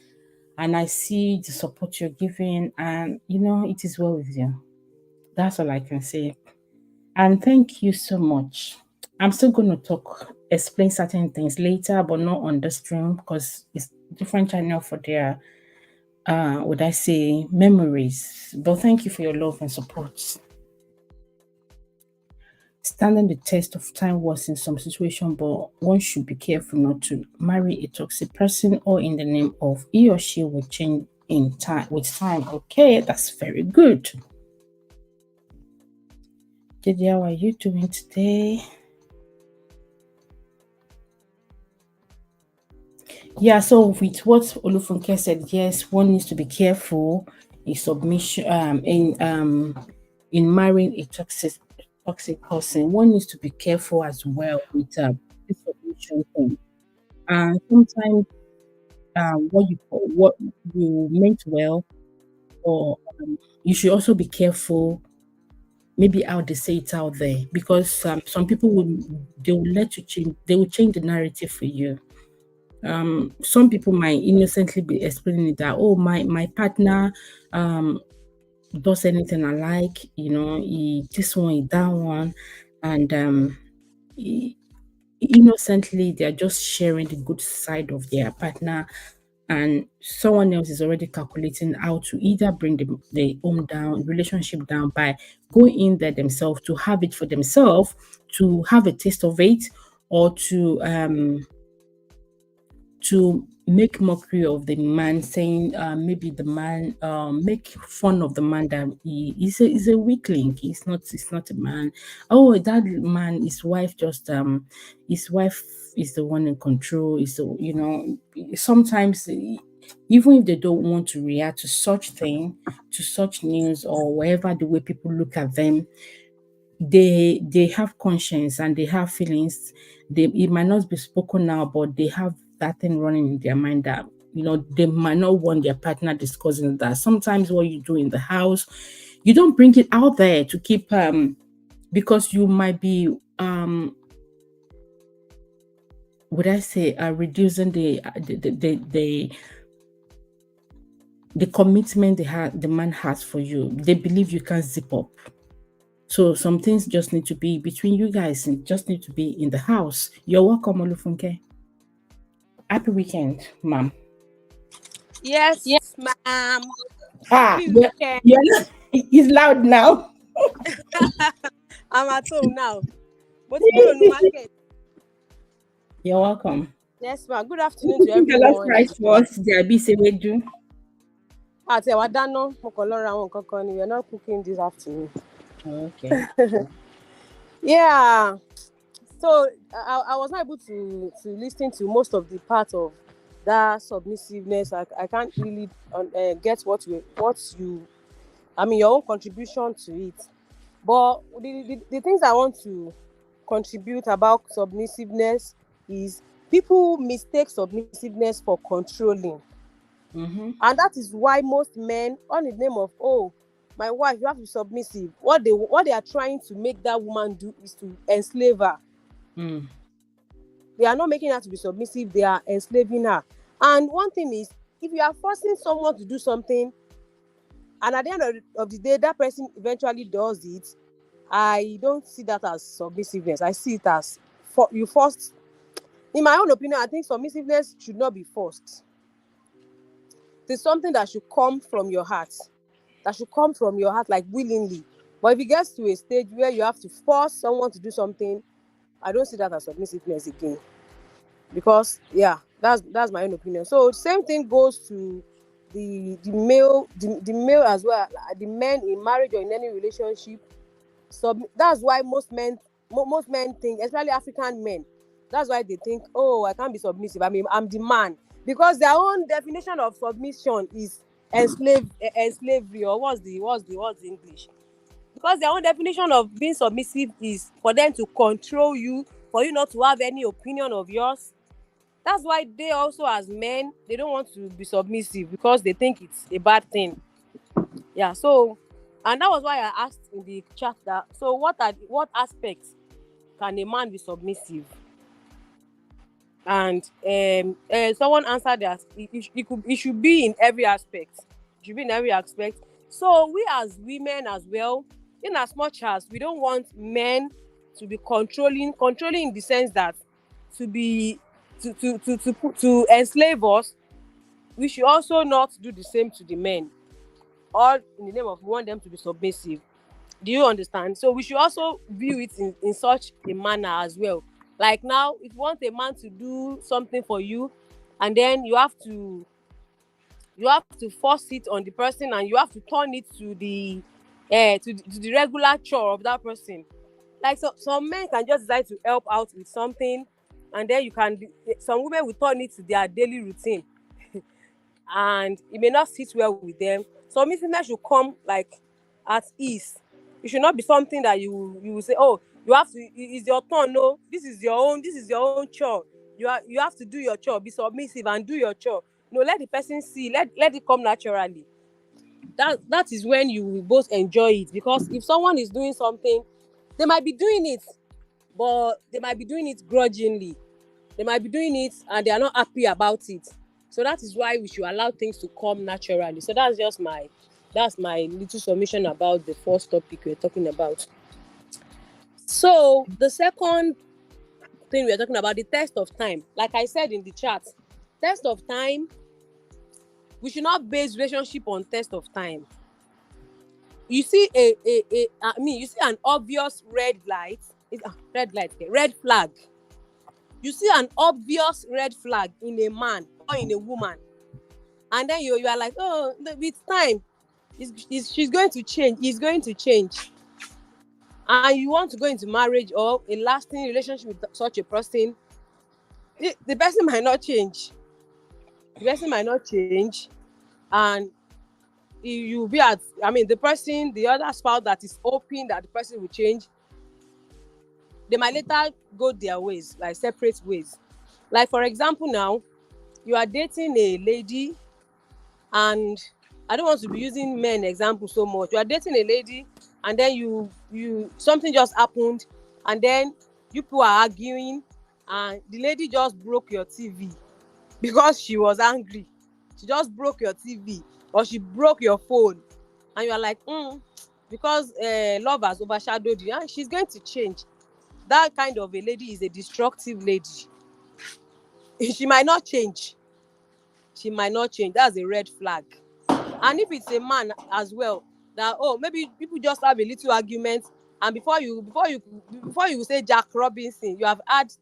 [SPEAKER 1] and I see the support you're giving, and it is well with you. That's all I can say. And thank you so much. I'm still going to explain certain things later, but not on the stream, because it's different channel for their would I say memories. But thank you for your love and support. Standing the test of time was in some situation, but one should be careful not to marry a toxic person, or in the name of he or she will change in time with time. Okay, that's very good. Didi, how are you doing today? Yeah, so with what Olufunke said, yes, one needs to be careful in submission, in marrying a toxic person. One needs to be careful as well with the submission thing. And sometimes what you meant well, or you should also be careful. Maybe how they say it out there, because some people will let you change. They will change the narrative for you. Some people might innocently be explaining it that, oh, my partner does anything I like, he this one, he that one, and innocently they're just sharing the good side of their partner, and someone else is already calculating how to either bring the home down, relationship down by going in there themselves to have it for themselves, to have a taste of it, or to make mockery of the man, saying maybe the man make fun of the man that he's a weakling. He's not a man. Oh, that man, his wife is the one in control. Is the sometimes even if they don't want to react to such thing, to such news or whatever the way people look at them, they have conscience and they have feelings. It might not be spoken now, but they have that thing running in their mind that they might not want their partner discussing that. Sometimes what you do in the house, you don't bring it out there to keep because you might be would I say reducing the commitment the man has for you. They believe you can zip up. So some things just need to be between you guys and just need to be in the house. You're welcome, Olufunke. Happy weekend, ma'am.
[SPEAKER 3] Yes, ma'am.
[SPEAKER 1] Ah,
[SPEAKER 3] Happy weekend.
[SPEAKER 1] It's loud now.
[SPEAKER 3] I'm at home now. But to be on the market.
[SPEAKER 1] You're welcome.
[SPEAKER 3] Yes, ma'am. Good afternoon to everyone.
[SPEAKER 1] The last price was the Abise Wedu.
[SPEAKER 3] We're not cooking this afternoon.
[SPEAKER 1] Okay.
[SPEAKER 3] Yeah. So I was not able to listen to most of the part of that submissiveness. I can't really get what you your own contribution to it. But the things I want to contribute about submissiveness is people mistake submissiveness for controlling.
[SPEAKER 1] Mm-hmm.
[SPEAKER 3] And that is why most men, on the name of, oh, my wife, you have to be submissive, what they are trying to make that woman do is to enslave her. They are not making her to be submissive, they are enslaving her. And one thing is, if you are forcing someone to do something and at the end of the day that person eventually does it, I don't see that as submissiveness. I see it as you forced. In my own opinion, I think submissiveness should not be forced. It's something that should come from your heart. Like willingly. But if it gets to a stage where you have to force someone to do something, I don't see that as submissiveness again. Because that's my own opinion. So same thing goes to the male as well. The men in marriage or in any relationship. So that's why most men think, especially African men, that's why they think, oh, I can't be submissive. I mean, I'm the man. Because their own definition of submission is enslavery, or what's the English? Because their own definition of being submissive is for them to control you, for you not to have any opinion of yours. That's why they also, as men, they don't want to be submissive because they think it's a bad thing. Yeah, so, and that was why I asked in the chat that, so what aspects can a man be submissive? And someone answered that it should be in every aspect. It should be in every aspect. So we as women as well, in as much as we don't want men to be controlling in the sense that to enslave us, we should also not do the same to the men. All in the name of we want them to be submissive. Do you understand? So we should also view it in such a manner as well. Like now, if you want a man to do something for you, and then you have to force it on the person, and you have to turn it to the regular chore of that person. Like some men can just decide to help out with something, and then some women will turn it to their daily routine, and it may not sit well with them. Submissiveness should come like at ease. It should not be something that you will say, oh, you have to, it's your turn. No, this is your own chore. You have to do your chore. Be submissive and do your chore. No, let the person see. Let it come naturally. That is when you will both enjoy it. Because if someone is doing something, they might be doing it, but they might be doing it grudgingly. They might be doing it and they are not happy about it. So that is why we should allow things to come naturally. So that's my little submission about the first topic we're talking about. So the second thing we're talking about, the test of time. Like I said in the chat, test of time We should not base relationship on test of time. You see you see an obvious red light, red flag. You see an obvious red flag in a man or in a woman, and then you are like, oh, with time, she's going to change. He's going to change, and you want to go into marriage or a lasting relationship with such a person. The person might not change. The person might not change, and you be at. I mean, the other spouse that is hoping that the person will change, they might later go their ways, like separate ways. Like, for example, now you are dating a lady, and I don't want to be using men example so much. You are dating a lady, and then you something just happened, and then you people are arguing, and the lady just broke your TV because she was angry. She just broke your TV, or she broke your phone, and you are like, because love has overshadowed you, and she's going to change. That kind of a lady is a destructive lady. She might not change. She might not change. That's a red flag. And if it's a man as well, that maybe people just have a little argument, and before you say Jack Robinson, you have had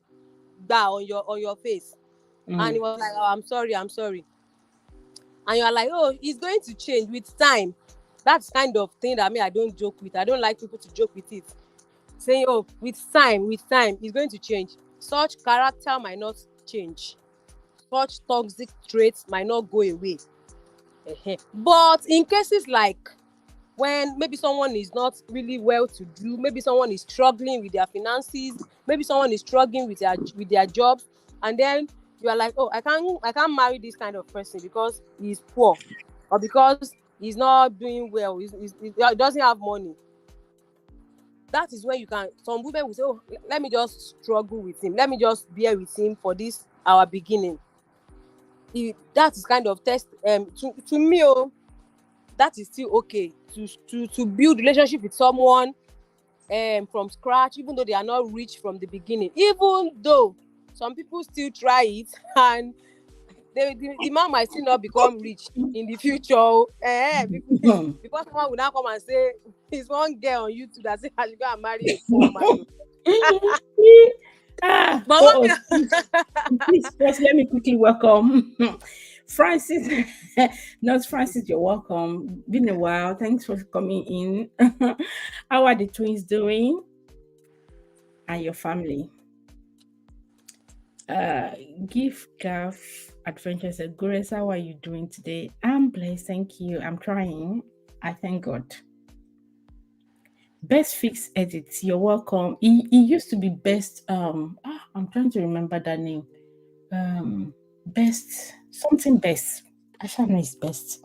[SPEAKER 3] that on your face, and he was like, oh, I'm sorry, and you are like, oh, he's going to change with time. That's kind of thing that I don't joke with. I don't like people to joke with it, saying, oh, with time, he's going to change. Such character might not change. Such toxic traits might not go away. But in cases like when maybe someone is not really well to do, maybe someone is struggling with their finances, maybe someone is struggling with their jobs, and then you are like, oh, I can't marry this kind of person because he's poor, or because he's not doing well, he doesn't have money. That is when some women will say, oh, let me just struggle with him, let me just bear with him for this our beginning. That is kind of test to me. That is still okay to build relationship with someone from scratch, even though they are not rich from the beginning. Even though some people still try it, and the man might still not become rich in the future. Because someone will now come and say, "There's one girl on YouTube that said I should go and marry a poor man."
[SPEAKER 1] Please, first, let me quickly welcome Francis. Not Francis, you're welcome. Been a while. Thanks for coming in. How are the twins doing? And your family? Give Gaff Adventures a Grace. How are you doing today? I'm blessed, thank you. I'm trying. I thank God. Best Fix Edits, you're welcome. He used to be Best. I'm trying to remember that name. Best. I shall know his best.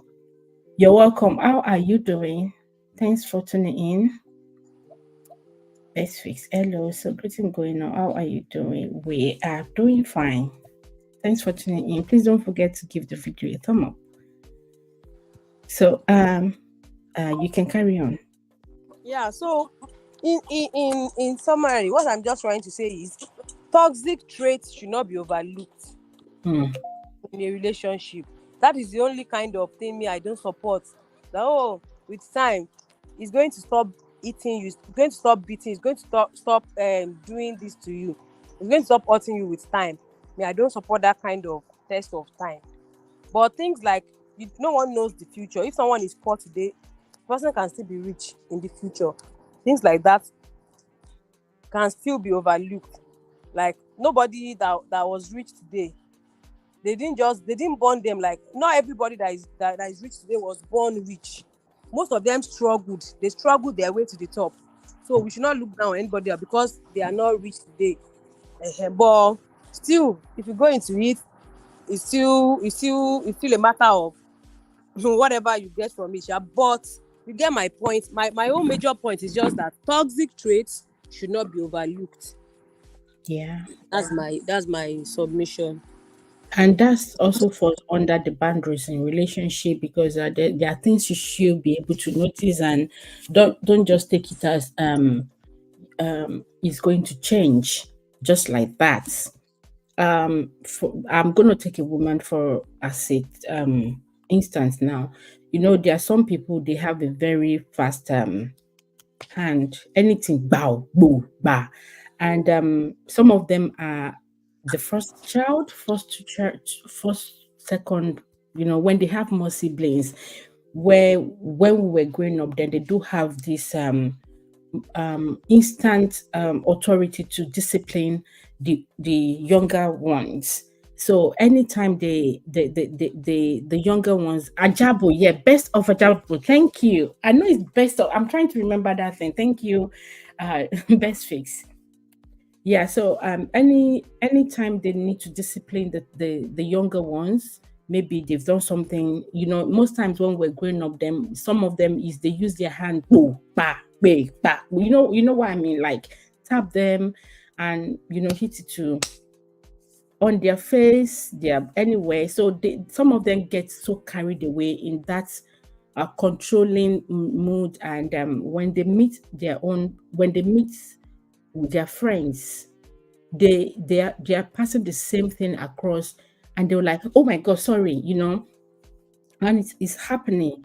[SPEAKER 1] You're welcome. How are you doing? Thanks for tuning in. Best Fix. Hello. So greeting going on. How are you doing? We are doing fine. Thanks for tuning in. Please don't forget to give the video a thumb up. So you can carry on.
[SPEAKER 3] Yeah, so in summary, what I'm just trying to say is toxic traits should not be overlooked in a relationship. That is the only kind of thing I don't support. That, with time, he's going to stop eating you, he's going to stop beating, he's going to stop doing this to you, he's going to stop hurting you with time. I don't support that kind of test of time. But things like no one knows the future. If someone is poor today, the person can still be rich in the future. Things like that can still be overlooked. Like nobody that was rich today, they didn't born them, like not everybody that is rich today was born rich. Most of them struggled. They struggled their way to the top. So we should not look down on anybody because they are not rich today. But still, if you go into it, it's still a matter of whatever you get from it. But you get my point. My own major point is just that toxic traits should not be overlooked.
[SPEAKER 1] Yeah,
[SPEAKER 3] that's my submission.
[SPEAKER 1] And that's also falls under the boundaries in relationship, because there are things you should be able to notice, and don't just take it as it's going to change just like that. I'm going to take a woman for as instance now, there are some people, they have a very fast hand. Anything bow, boo, ba. And some of them are the first child, first, second, when they have more siblings, where when we were growing up, then they do have this instant authority to discipline the younger ones. So anytime the younger ones, ajabo, yeah, best of ajabo. Thank you. I know it's best of. I'm trying to remember that thing. Thank you, best fix. Yeah. So anytime they need to discipline the younger ones, maybe they've done something. Most times when we're growing up, some of them is they use their hand, boo, ba, ba, ba. You know what I mean? Like tap them, and hit it to on their face, their anywhere. So some of them get so carried away in that controlling mood, and when they meet with their friends, they are passing the same thing across, and they're like, oh my god, sorry, and it's happening.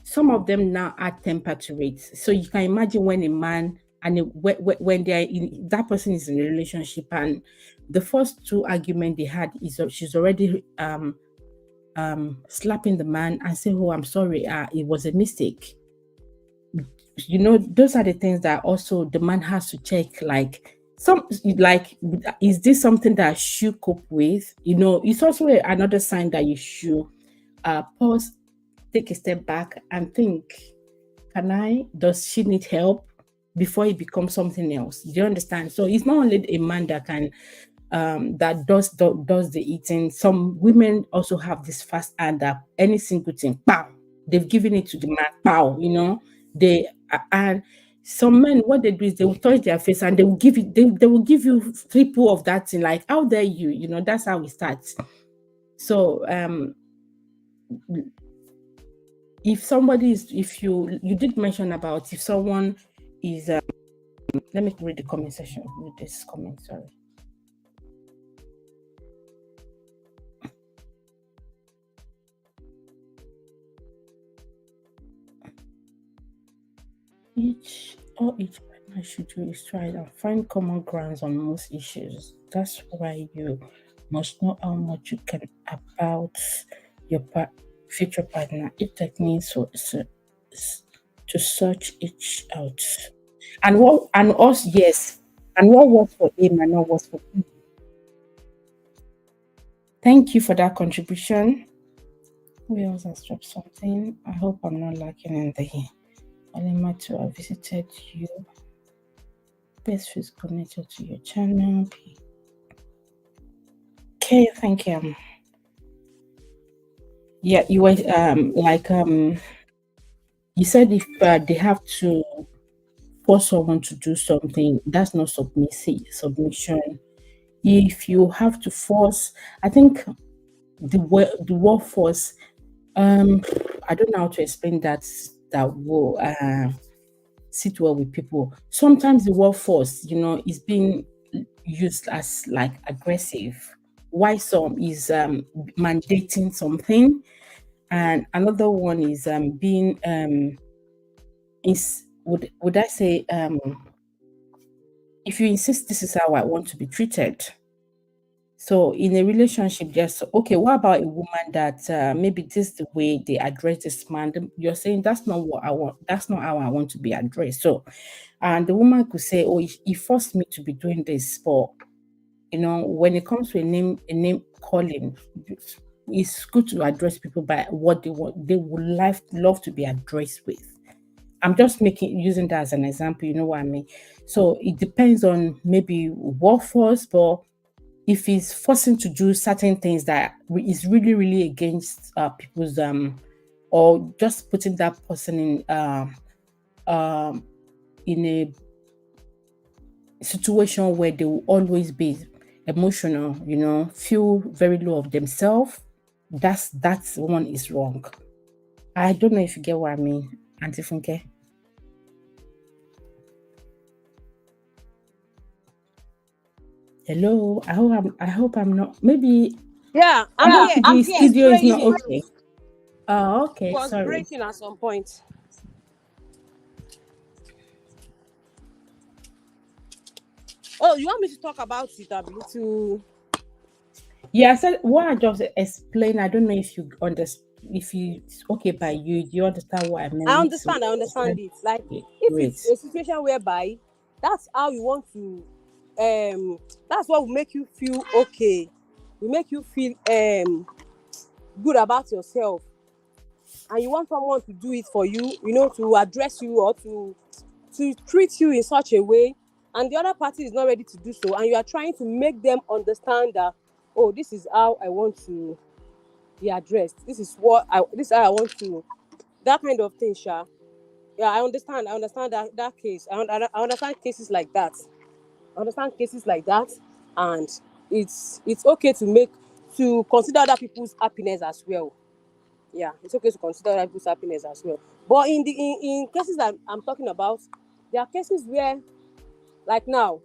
[SPEAKER 1] Some of them now add temper to it. So you can imagine when a man and when that person is in a relationship, and the first two argument they had is she's already slapping the man and saying, oh, I'm sorry, it was a mistake. Those are the things that also the man has to check, like is this something that I should cope with? It's also another sign that you should pause, take a step back and think, does she need help before it becomes something else? Do you understand? So it's not only a man that can that does the eating. Some women also have this fast hand that any single thing, pow, they've given it to the man, pow, they and some men, what they do is they will touch their face and they will give it, they will give you triple of that thing, like, how dare you, that's how it starts. So if you did mention about if someone is let me read the comment section with this comment, sorry. Each partner should do is try and find common grounds on most issues. That's why you must know how much you can about your future partner. It techniques to search each out. And us, yes. And what works for him and what works for him. Thank you for that contribution. Who else has dropped something? I hope I'm not lacking in the Alima to have visited you. Best feels connected to your channel. Okay, thank you. Yeah, you were you said if they have to force someone to do something, that's not submission. If you have to force, I think the word force, I don't know how to explain that will sit well with people. Sometimes the word force, is being used as like aggressive. Why some is mandating something, and another one is being would I say if you insist this is how I want to be treated. So in a relationship, just okay. What about a woman that maybe this is the way they address this man? You're saying that's not what I want. That's not how I want to be addressed. So, and the woman could say, "Oh, he forced me to be doing this." But when it comes to a name calling, it's good to address people by what they want. They would love to be addressed with. I'm just using that as an example. You know what I mean? So it depends on maybe what force, but if he's forcing to do certain things that is really, really against people's or just putting that person in a situation where they will always be emotional, feel very low of themselves, that's one is wrong. I don't know if you get what I mean, Auntie Funke. Hello, I hope I'm not. Maybe
[SPEAKER 3] Yeah, I'm here.
[SPEAKER 1] the studio is not okay. Oh,
[SPEAKER 3] It
[SPEAKER 1] okay.
[SPEAKER 3] was
[SPEAKER 1] Sorry.
[SPEAKER 3] breaking at some point. Oh, you want me to talk about it, Abi? To
[SPEAKER 1] Yeah, I said what I just explained. I don't know if you understand. If you it's okay by you, do you understand what I
[SPEAKER 3] I
[SPEAKER 1] meant? So
[SPEAKER 3] understand. I understand it. Like
[SPEAKER 1] okay,
[SPEAKER 3] if
[SPEAKER 1] great.
[SPEAKER 3] it's a situation whereby that's how you want to, that's what will make you feel okay. Will make you feel good about yourself, and you want someone to do it for you. You know, to address you or to treat you in such a way, and the other party is not ready to do so, and you are trying to make them understand that, oh, this is how I want to be addressed. This is how I want to, that kind of thing, Sha. Yeah, I understand that case. I understand cases like that. I understand cases like that, and it's okay to consider other people's happiness as well. Yeah, it's okay to consider other people's happiness as well. But in cases that I'm talking about, there are cases where, like now,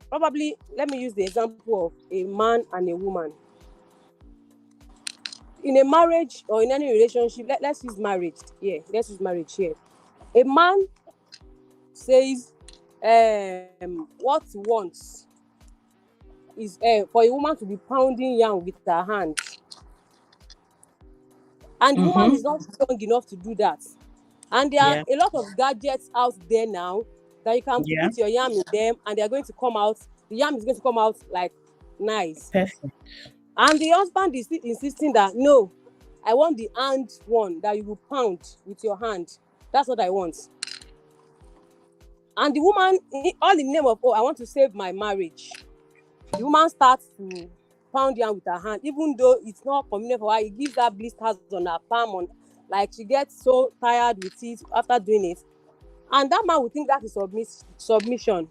[SPEAKER 3] probably let me use the example of a man and a woman in a marriage or in any relationship. Let's use marriage. Yeah, let's use marriage here. A man says what he wants is for a woman to be pounding yam with her hand, and the woman
[SPEAKER 1] Mm-hmm.
[SPEAKER 3] is not strong enough to do that. And there are
[SPEAKER 1] Yeah.
[SPEAKER 3] a lot of gadgets out there now that you can
[SPEAKER 1] Yeah.
[SPEAKER 3] put your yam in them, and they are going to come out. The yam is going to come out like nice.
[SPEAKER 1] Perfect.
[SPEAKER 3] And the husband is still insisting that no, I want the hand one that you will pound with your hand. That's what I want. And the woman, all in the name of, oh, I want to save my marriage. The woman starts to pound yam with her hand, even though it's not convenient for her. It gives her blisters on her palm, on, like she gets so tired with it after doing it. And that man would think that is submission.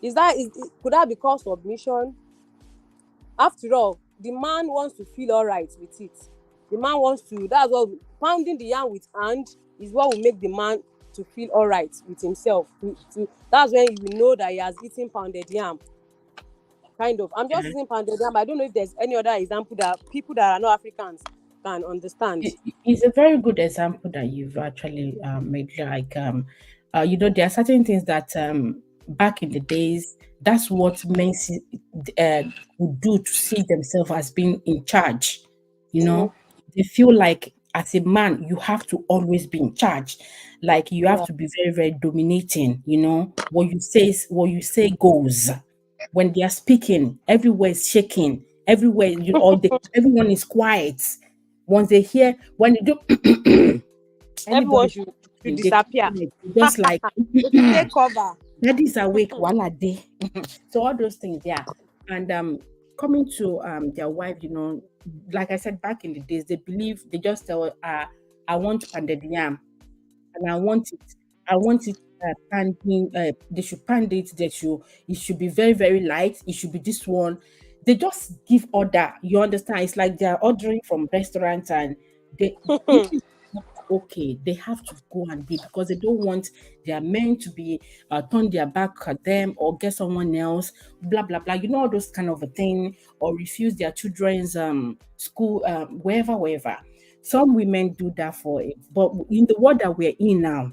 [SPEAKER 3] Could that be called submission? After all, the man wants to feel all right with it. The man wants to. That's what pounding the yam with hand is what will make the man to feel all right with himself. That's when you will know that he has eaten pounded yam. Kind of. I'm just
[SPEAKER 1] Yeah.
[SPEAKER 3] using pounded yam. I don't know if there's any other example that people that are not Africans can understand.
[SPEAKER 1] It's a very good example that you've actually made. Like, there are certain things that back in the days, that's what men uh, would do to see themselves as being in charge. You
[SPEAKER 3] Mm-hmm.
[SPEAKER 1] know, they feel like as a man, you have to always be in charge. Like you have
[SPEAKER 3] Yeah.
[SPEAKER 1] to be very, very dominating. What you say goes. When they are speaking, everywhere is shaking. Everywhere, everyone is quiet. Once they hear, when they do
[SPEAKER 3] Everyone
[SPEAKER 1] anybody
[SPEAKER 3] should
[SPEAKER 1] they keep
[SPEAKER 3] disappear.
[SPEAKER 1] quiet. They just like
[SPEAKER 3] They should take cover.
[SPEAKER 1] daddy's awake, voila day. So all those things, yeah. And coming to their wife, like I said back in the days, they just tell I want pounded yam and I want it panding. They should pan it. It should be very very light. It should be this one. They just give order. You understand? It's like they are ordering from restaurants, and they even if it's not okay, they have to go and be because they don't want their men to be turn their back at them or get someone else. Blah blah blah. You know all those kind of a thing, or refuse their children's school wherever. Some women do that for it, but in the world that we're in now,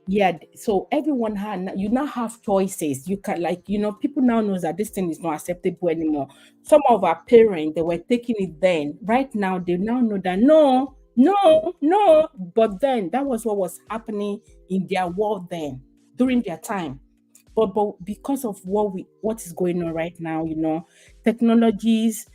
[SPEAKER 1] yeah, so everyone you now have choices. You can, like, people now knows that this thing is not acceptable anymore. Some of our parents, they were taking it then. Right now, they now know that no, no, no. But then that was what was happening in their world then during their time. But because of what is going on right now, technologies,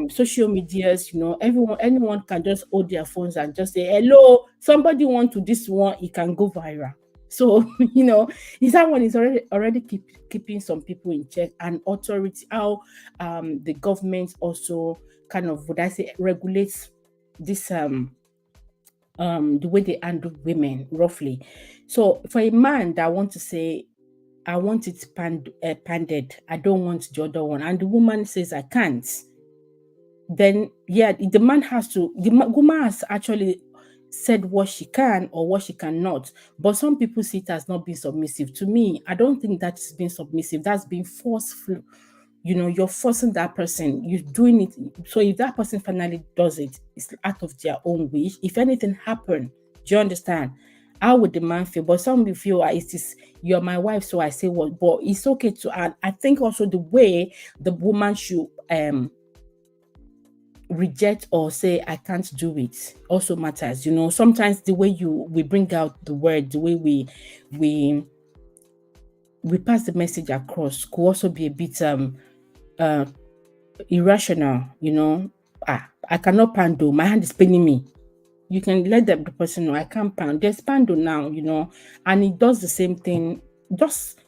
[SPEAKER 1] social medias, anyone can just hold their phones and just say hello, somebody want to this one, it can go viral. So is that one is already keeping some people in check, and authority, how the government also kind of, would I say, regulates this the way they handle women roughly. So for a man that want to say I want it panded. I don't want the other one. And the woman says I can't. Then yeah, the man has to. Woman has actually said what she can or what she cannot. But some people see it as not being submissive. To me, I don't think that's being submissive. That's being forceful. you're forcing that person, you're doing it. So if that person finally does it, it's out of their own wish. If anything happened, do you understand? How would the man feel? But some will feel, it is, you're my wife, so I say what. But it's okay to, and I think also the way the woman should reject or say I can't do it also matters. Sometimes the way we bring out the word, the way we pass the message across could also be a bit irrational. I cannot pound though, my hand is paining me. You can let the person know I can't pound. There's pando now, and it does the same thing. Just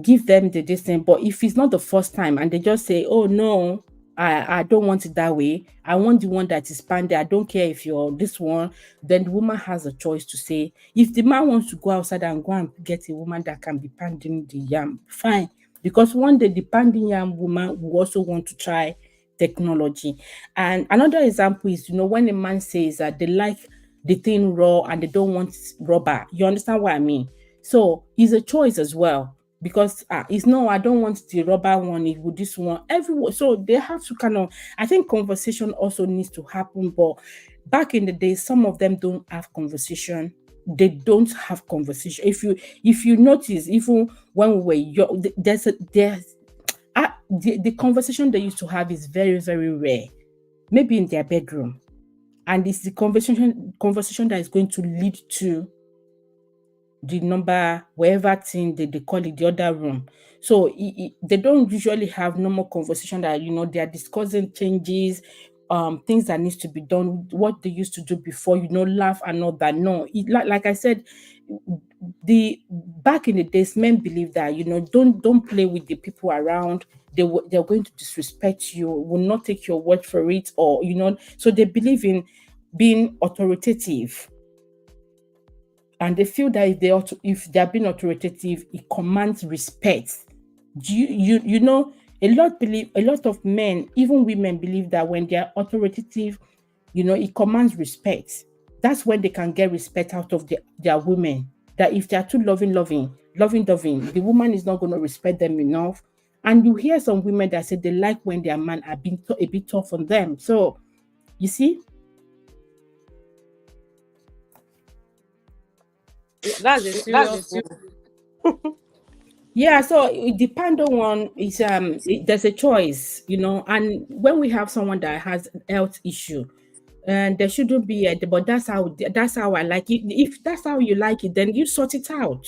[SPEAKER 1] give them the distance. But if it's not the first time and they just say, oh no, I don't want it that way, I want the one that is panded, I don't care if you're this one, then the woman has a choice to say, if the man wants to go outside and go and get a woman that can be panding the yam, fine. Because one day the panding yam woman will also want to try technology. And another example is, when a man says that they like the thing raw and they don't want rubber. You understand what I mean? So it's a choice as well. Because it's no, I don't want the rubber one, it would this one. Everyone, so they have to kind of, I think conversation also needs to happen. But back in the day, some of them don't have conversation. They don't have conversation. If you notice, even when we were young, the conversation they used to have is very, very rare. Maybe in their bedroom. And it's the conversation that is going to lead to the number, wherever thing they call it, the other room. So they don't usually have normal conversation that, they are discussing changes, things that needs to be done, what they used to do before, laugh and all that. No, like I said, the back in the days, men believe that, don't play with the people around. They're going to disrespect you, will not take your word for it, or so they believe in being authoritative. And they feel that if they're being authoritative, it commands respect. A lot of men, even women, believe that when they're authoritative, it commands respect. That's when they can get respect out of their women. That if they are too loving, the woman is not going to respect them enough. And you hear some women that say they like when their man are being a bit tough on them. So, you see?
[SPEAKER 3] That's a serious one.
[SPEAKER 1] Yeah, so the pando one is there's a choice, and when we have someone that has health issue, and there shouldn't be but that's how I like it. If that's how you like it, then you sort it out.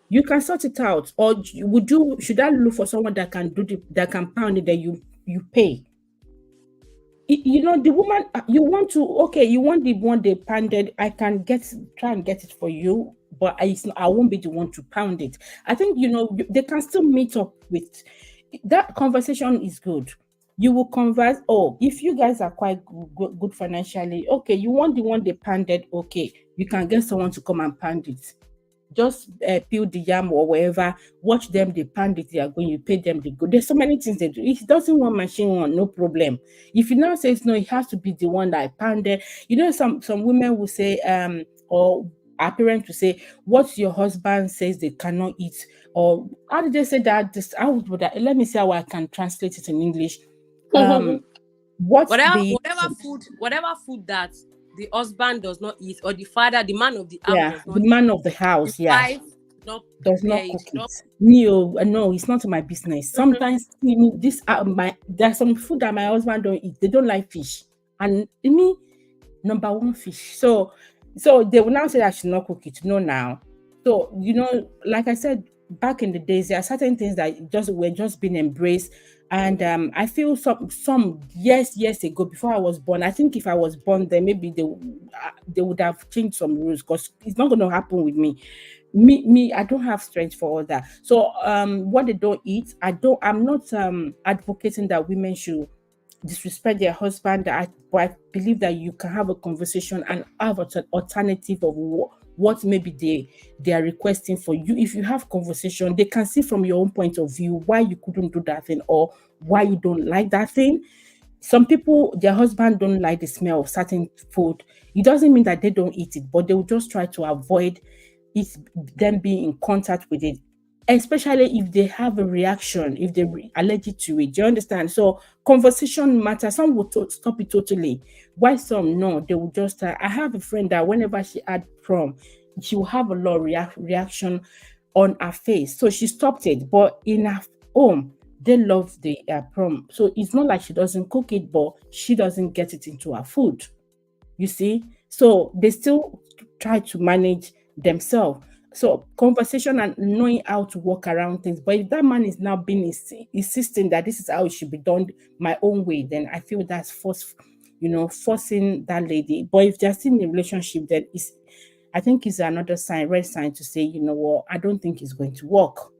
[SPEAKER 1] You can sort it out. Or should I look for someone that can that can pound it, that you pay? The woman you want the one they pounded, I can try and get it for you, but I won't be the one to pound it. I think they can still meet up with that. Conversation is good. You will converse. Oh, if you guys are quite good financially, okay, you want the one they pounded, okay, you can get someone to come and pound it. Just peel the yam or wherever, watch them, they pound it, they are going, you pay them, they go. There's so many things they do. If it doesn't want machine one, no problem. If you now says no, it has to be the one that I pounded. Some women will say, or our parents will say, what your husband says they cannot eat, or how did they say that? Let me see how I can translate it in English.
[SPEAKER 3] Whatever food that the husband does not eat, or the father, the man of the house does not
[SPEAKER 1] the man of the house,
[SPEAKER 3] the wife
[SPEAKER 1] does not cook it. No, it's not my business. Sometimes there's some food that my husband don't eat. They don't like fish, and me, number one fish. So they will now say I should not cook it. No, now. So like I said, back in the days, there are certain things that were just being embraced. And I feel some years ago, before I was born, I think if I was born then maybe they would have changed some rules, because it's not going to happen with me. I don't have strength for all that. So what they don't eat, I'm not advocating that women should disrespect their husband, but I believe that you can have a conversation and have an alternative of what maybe they are requesting for you. If you have conversation, they can see from your own point of view why you couldn't do that thing, or why you don't like that thing. Some people, their husband don't like the smell of certain food. It doesn't mean that they don't eat it, but they will just try to avoid them being in contact with it. especially if they have a reaction, if they're allergic to it. Do you understand? So conversation matters. Some will stop it totally, while some no, they will just. I have a friend that whenever she had prom, she will have a lot of reaction on her face. So she stopped it, but in her home, they love the prom. So it's not like she doesn't cook it, but she doesn't get it into her food. You see, so they still try to manage themselves. So conversation and knowing how to work around things. But if that man is now being insisting that this is how it should be done my own way, then I feel that's forcing that lady. But if they're still in a relationship, then it's, I think it's another sign, red sign to say, you know what, I don't think it's going to work.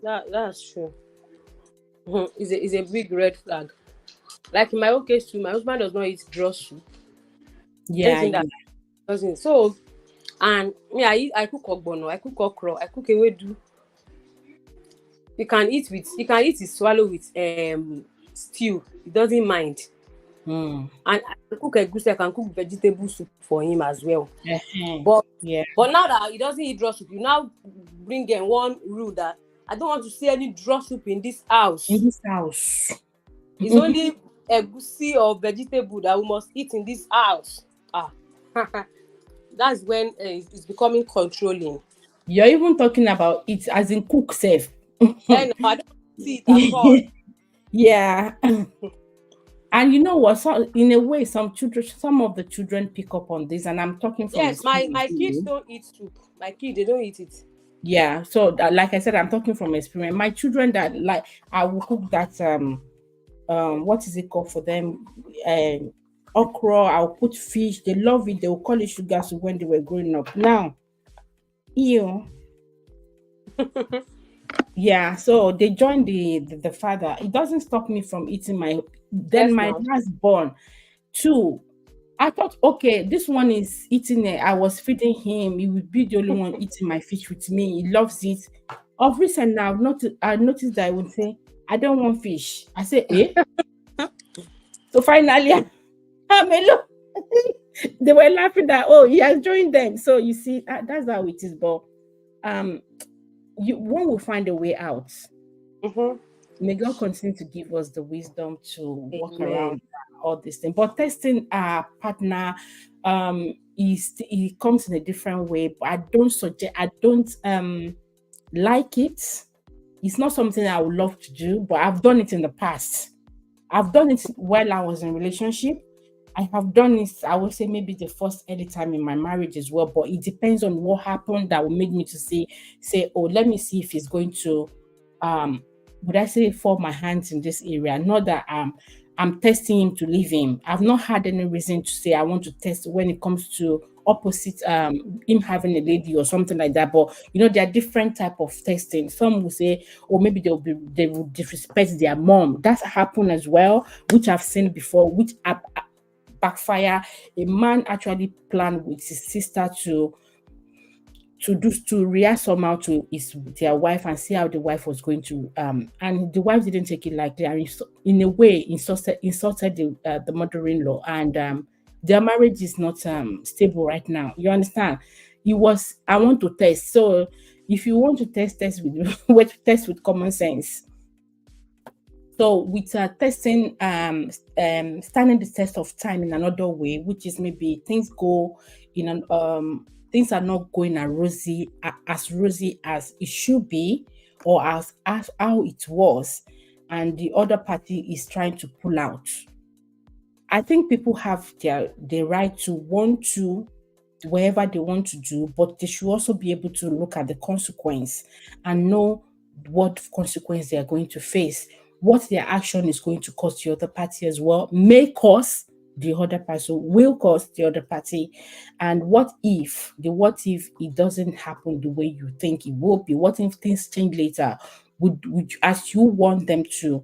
[SPEAKER 3] That's true. Is a big red flag. Like in my own case too, my husband does not eat draw soup.
[SPEAKER 1] Yeah,
[SPEAKER 3] Anything that
[SPEAKER 1] yeah.
[SPEAKER 3] doesn't. So, and me, I cook ogbono, I cook okra, I cook ewedu. You can eat it swallow with stew. He doesn't mind.
[SPEAKER 1] Mm.
[SPEAKER 3] And I can cook egusi, I can cook vegetable soup for him as well.
[SPEAKER 1] Uh-huh.
[SPEAKER 3] But
[SPEAKER 1] Yeah.
[SPEAKER 3] but now that he doesn't eat draw soup, you now bring in one rule that I don't want to see any draw soup in this house.
[SPEAKER 1] In this house.
[SPEAKER 3] It's only egusi or vegetable that we must eat in this house. Ah, that's when it's becoming controlling.
[SPEAKER 1] You're even talking about it as in cook safe.
[SPEAKER 3] And I don't see it at all.
[SPEAKER 1] Yeah. And you know what? So in a way, some of the children pick up on this, and I'm talking from
[SPEAKER 3] Yes, my
[SPEAKER 1] experience.
[SPEAKER 3] kids don't eat soup. My kids, they don't eat it.
[SPEAKER 1] Yeah. So like I said, I'm talking from experience. My children that like I will cook that what is it called for them? Okra, I'll put fish, they love it, they will call it sugar soup when they were growing up. Now, ew. Yeah, so they joined the father. It doesn't stop me from eating
[SPEAKER 3] Yes,
[SPEAKER 1] my
[SPEAKER 3] now.
[SPEAKER 1] last born too. I thought, okay, this one is eating it. I was feeding him. He would be the only one eating my fish with me. He loves it. Of recent now, I noticed that I would say, I don't want fish. I say, eh? So finally, I'm alone. They were laughing that, oh, he has joined them. So you see, that's how it is. But um, one will find a way out.
[SPEAKER 3] Mm-hmm.
[SPEAKER 1] May God continue to give us the wisdom to work
[SPEAKER 3] Amen.
[SPEAKER 1] around all these things. But testing our partner is it comes in a different way. But I don't like it. It's not something I would love to do, but I've done it in the past. I've done it while I was in a relationship. I have done it, I would say maybe the first early time in my marriage as well, but it depends on what happened that will make me to say, oh, let me see if he's going to would I say fall my hands in this area? Not that I'm testing him to leave him. I've not had any reason to say I want to test when it comes to opposite him having a lady or something like that. But there are different type of testing. Some will say, or maybe they will disrespect their mom. That's happened as well, which I've seen before, which backfire. A man actually planned with his sister to react somehow to their wife and see how the wife was going to and the wife didn't take it like that, and in a way insulted the mother-in-law, and their marriage is not stable right now. You understand? It was, I want to test. So if you want to test with test with common sense. So with testing, standing the test of time in another way, which is maybe things are not going as rosy as it should be, or as how it was, and the other party is trying to pull out. I think people have their right to want to wherever they want to do, but they should also be able to look at the consequence and know what consequence they are going to face, what their action is going to cost the other party as well, may cost the other person, will cost the other party, and what if it doesn't happen the way you think it will be? What if things change later? Would as you want them to?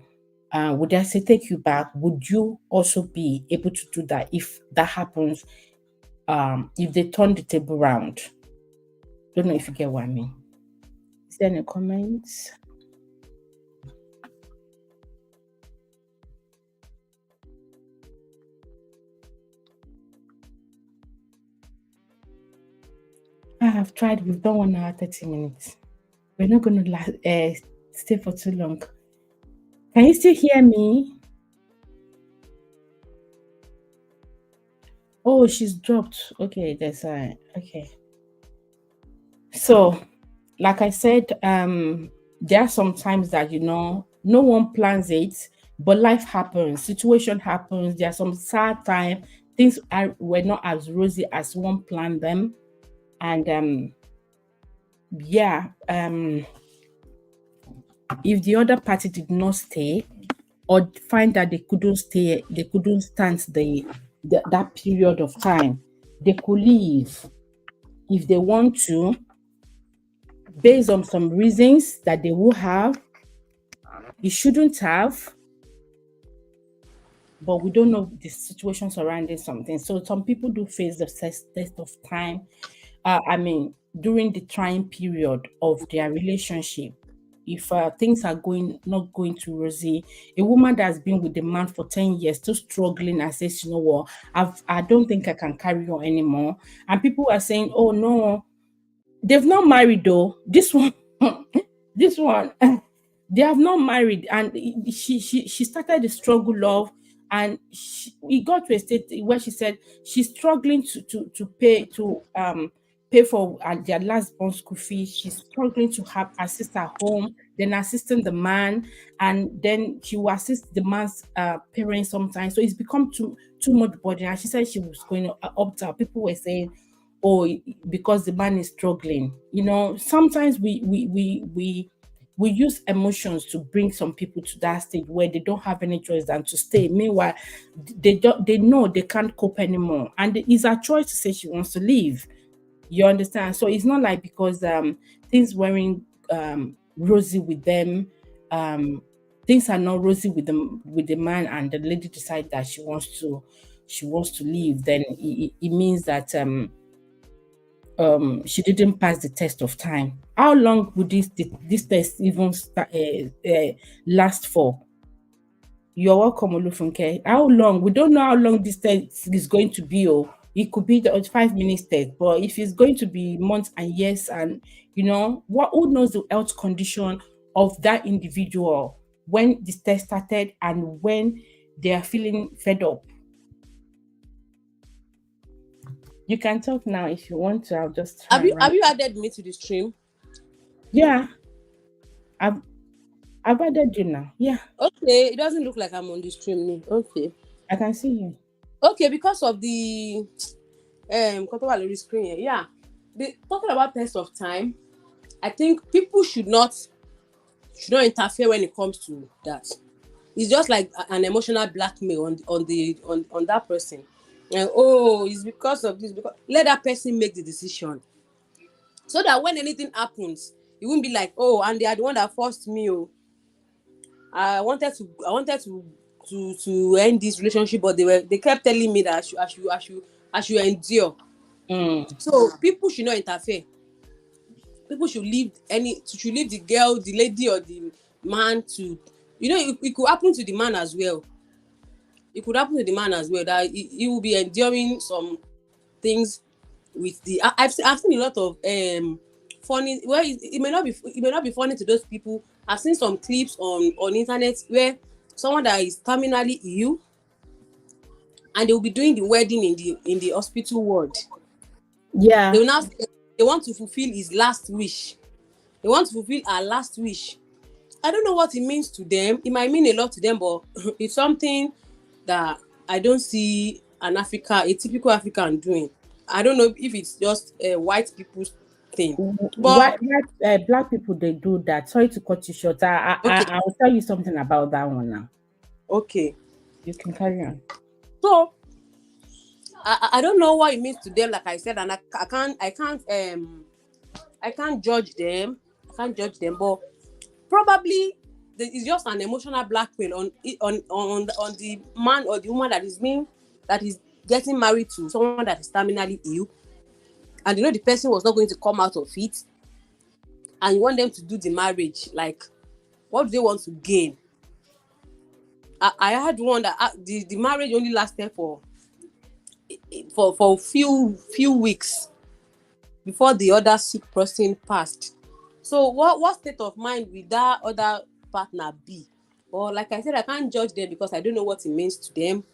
[SPEAKER 1] Would I say take you back? Would you also be able to do that if that happens? If they turn the table round? Don't know if you get what I mean. Is there any comments? have tried. We've done 1 hour 30 minutes. We're not going to stay for too long. Can you still hear me? Oh, she's dropped. Okay, that's okay. So, like I said, there are some times that no one plans it, but life happens, situation happens. There are some sad time. Things were not as rosy as one planned them, and if the other party did not stay or find that they couldn't stay, they couldn't stand that period of time, they could leave if they want to, based on some reasons that they will have. You shouldn't have, but we don't know the situation surrounding something. So some people do face the test of time. During the trying period of their relationship, if things are not going too rosy, a woman that's been with the man for 10 years still struggling and says, you know what, I don't think I can carry on anymore. And people are saying, oh no, they've not married though. This one, this one, they have not married, and she started the struggle of, and it got to a state where she said she's struggling to pay for their last born school fee. She's struggling to have assist at home, then assisting the man, and then she will assist the man's parents sometimes. So it's become too much burden. And she said she was going to opt out. People were saying, oh, because the man is struggling. Sometimes we use emotions to bring some people to that stage where they don't have any choice than to stay. Meanwhile, they know they can't cope anymore, and it's her choice to say she wants to leave. You understand? So it's not like because things weren't rosy with them, things are not rosy with the man, and the lady decide that she wants to leave. Then it means that she didn't pass the test of time. How long would this test even last for? You're welcome, Olufunke. How long? We don't know how long this test is going to be. Oh, it could be the 5 minutes test, but if it's going to be months and years, and who knows the health condition of that individual when this test started and when they are feeling fed up. You can talk now if you want to. I'll just try.
[SPEAKER 3] Have you added me to the stream?
[SPEAKER 1] Yeah, I've added you now. Yeah.
[SPEAKER 3] Okay, it doesn't look like I'm on the stream. Okay.
[SPEAKER 1] I can see you.
[SPEAKER 3] Okay, because of the screen here. Yeah. Talking about test of time, I think people should not interfere when it comes to that. It's just like an emotional blackmail on that person. And it's because of this. Because let that person make the decision, so that when anything happens, it won't be like, oh, and they are the one that forced me. Oh, I wanted to end this relationship, but they kept telling me that I should endure. So people should not interfere. People should leave the girl, the lady, or the man to, it could happen to the man as well. It could happen to the man as well, that he will be enduring some things with the. I've seen a lot of funny. Well, it may not be funny to those people. I've seen some clips on internet where someone that is terminally ill, and they will be doing the wedding in the hospital ward.
[SPEAKER 1] Yeah.
[SPEAKER 3] They will now say they want to fulfill his last wish. They want to fulfill our last wish. I don't know what it means to them. It might mean a lot to them, but it's something that I don't see a typical African doing. I don't know if it's just white people's thing. But
[SPEAKER 1] black people, they do that. Sorry to cut you short. I'll tell you something about that one now.
[SPEAKER 3] Okay.
[SPEAKER 1] You can carry on.
[SPEAKER 3] So I don't know what it means to them, like I said, and I can't judge them. But probably it's just an emotional blackmail on the man or the woman that is getting married to someone that is terminally ill, and the person was not going to come out of it, and you want them to do the marriage. Like, what do they want to gain? I had one that the marriage only lasted for few weeks, before the other sick person passed. So what state of mind will that other partner be? Or like I said, I can't judge them because I don't know what it means to them,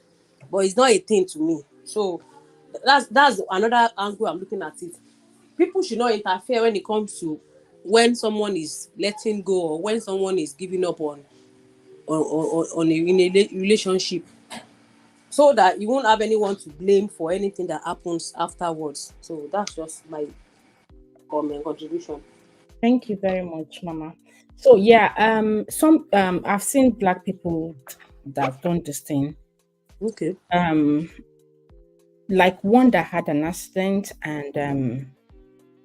[SPEAKER 3] but it's not a thing to me. So that's another angle I'm looking at it. People should not interfere when it comes to when someone is letting go or when someone is giving up on in a relationship, so that you won't have anyone to blame for anything that happens afterwards. So that's just my comment contribution.
[SPEAKER 1] Thank you very much, Mama. So yeah, I've seen black people that have done this thing.
[SPEAKER 3] Okay.
[SPEAKER 1] Like one that had an accident and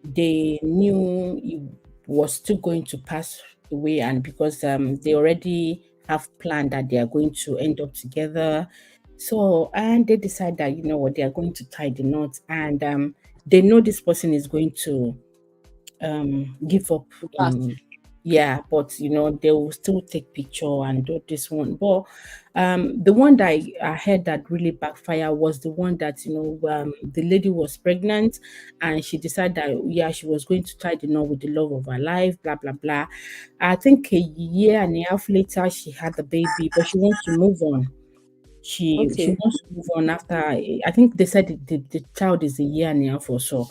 [SPEAKER 1] they knew he was still going to pass away, and because they already have planned that they are going to end up together, so and they decide that you know what, they are going to tie the knot, and they know this person is going to give up
[SPEAKER 3] Pass.
[SPEAKER 1] in, yeah, but you know they will still take picture and do this one. But the one that I heard that really backfire was the one that you know the lady was pregnant and she decided that yeah, she was going to tie the knot with the love of her life, blah blah blah. I think a year and a half later she had the baby, but she wants to move on. She
[SPEAKER 3] Okay.
[SPEAKER 1] wants to move on after, I think they said the child is a year and a half or so,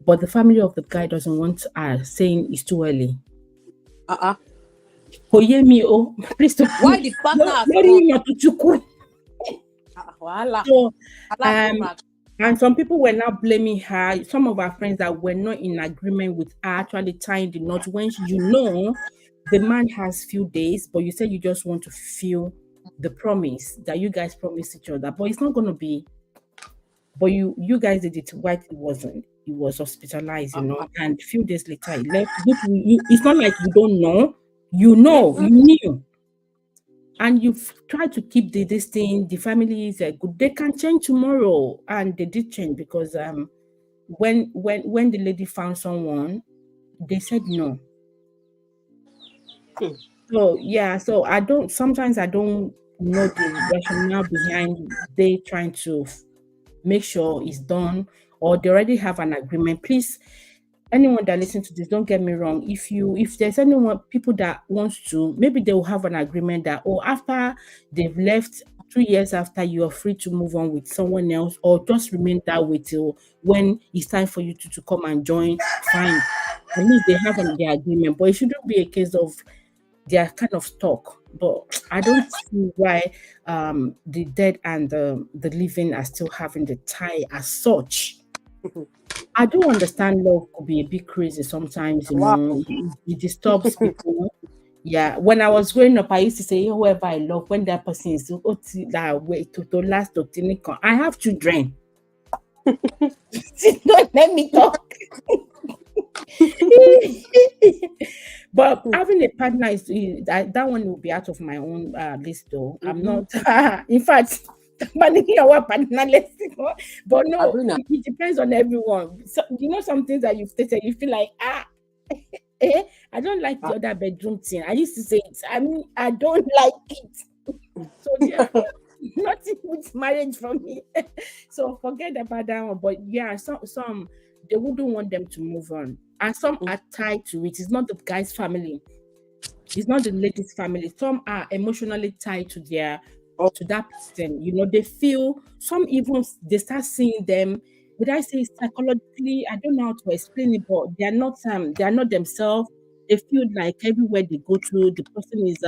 [SPEAKER 1] but the family of the guy doesn't want her, saying it's too early. Kò yé mi o, please don't.
[SPEAKER 3] Why the partner has
[SPEAKER 1] Lórí
[SPEAKER 3] gone?
[SPEAKER 1] èèyàn tuntun kú.
[SPEAKER 3] Wahala.
[SPEAKER 1] So,
[SPEAKER 3] Wahala.
[SPEAKER 1] and some people were now blaming her. Some of our friends that were not in agreement with her actually tying the knot when you know the man has few days, but you said you just want to fulfill the promise that you guys promised each other. But it's not going to be. But you guys did it while it wasn't. He was hospitalized, you know, and a few days later he left. It's not like you don't know. You know, you knew. And you've tried to keep this thing. The family is good. They can change tomorrow, and they did change because when the lady found someone, they said no. So yeah, so sometimes I don't know the rationale behind they trying to make sure it's done, or they already have an agreement. Please, anyone that listens to this, don't get me wrong. If there's anyone, people that wants to, maybe they will have an agreement that, oh, after they've left 2 years after, you are free to move on with someone else, or just remain that way till when it's time for you to come and join. Fine, at least they have their agreement, but it shouldn't be a case of they are kind of stuck. But I don't see why the dead and the living are still having the tie as such. I do understand love could be a bit crazy sometimes, you
[SPEAKER 3] Wow.
[SPEAKER 1] know, it disturbs people. Yeah, when I was growing up, I used to say, whoever I love, when that person is that way to last to I have children. Don't let me talk. But having a partner is that one will be out of my own list though. I'm not in fact panicking our partner, let's go. But no, it depends on everyone. So you know some things that you've stated, you feel like I don't like the other bedroom thing. I used to say it. I mean, I don't like it. So therefore, nothing with marriage for me. So forget about that one. But yeah, some they wouldn't want them to move on. And some are tied to it. It's not the guy's family. It's not the lady's family. Some are emotionally tied to to that person. You know, they feel some even they start seeing them. Would I say psychologically? I don't know how to explain it, but they are not themselves. They feel like everywhere they go to, the person is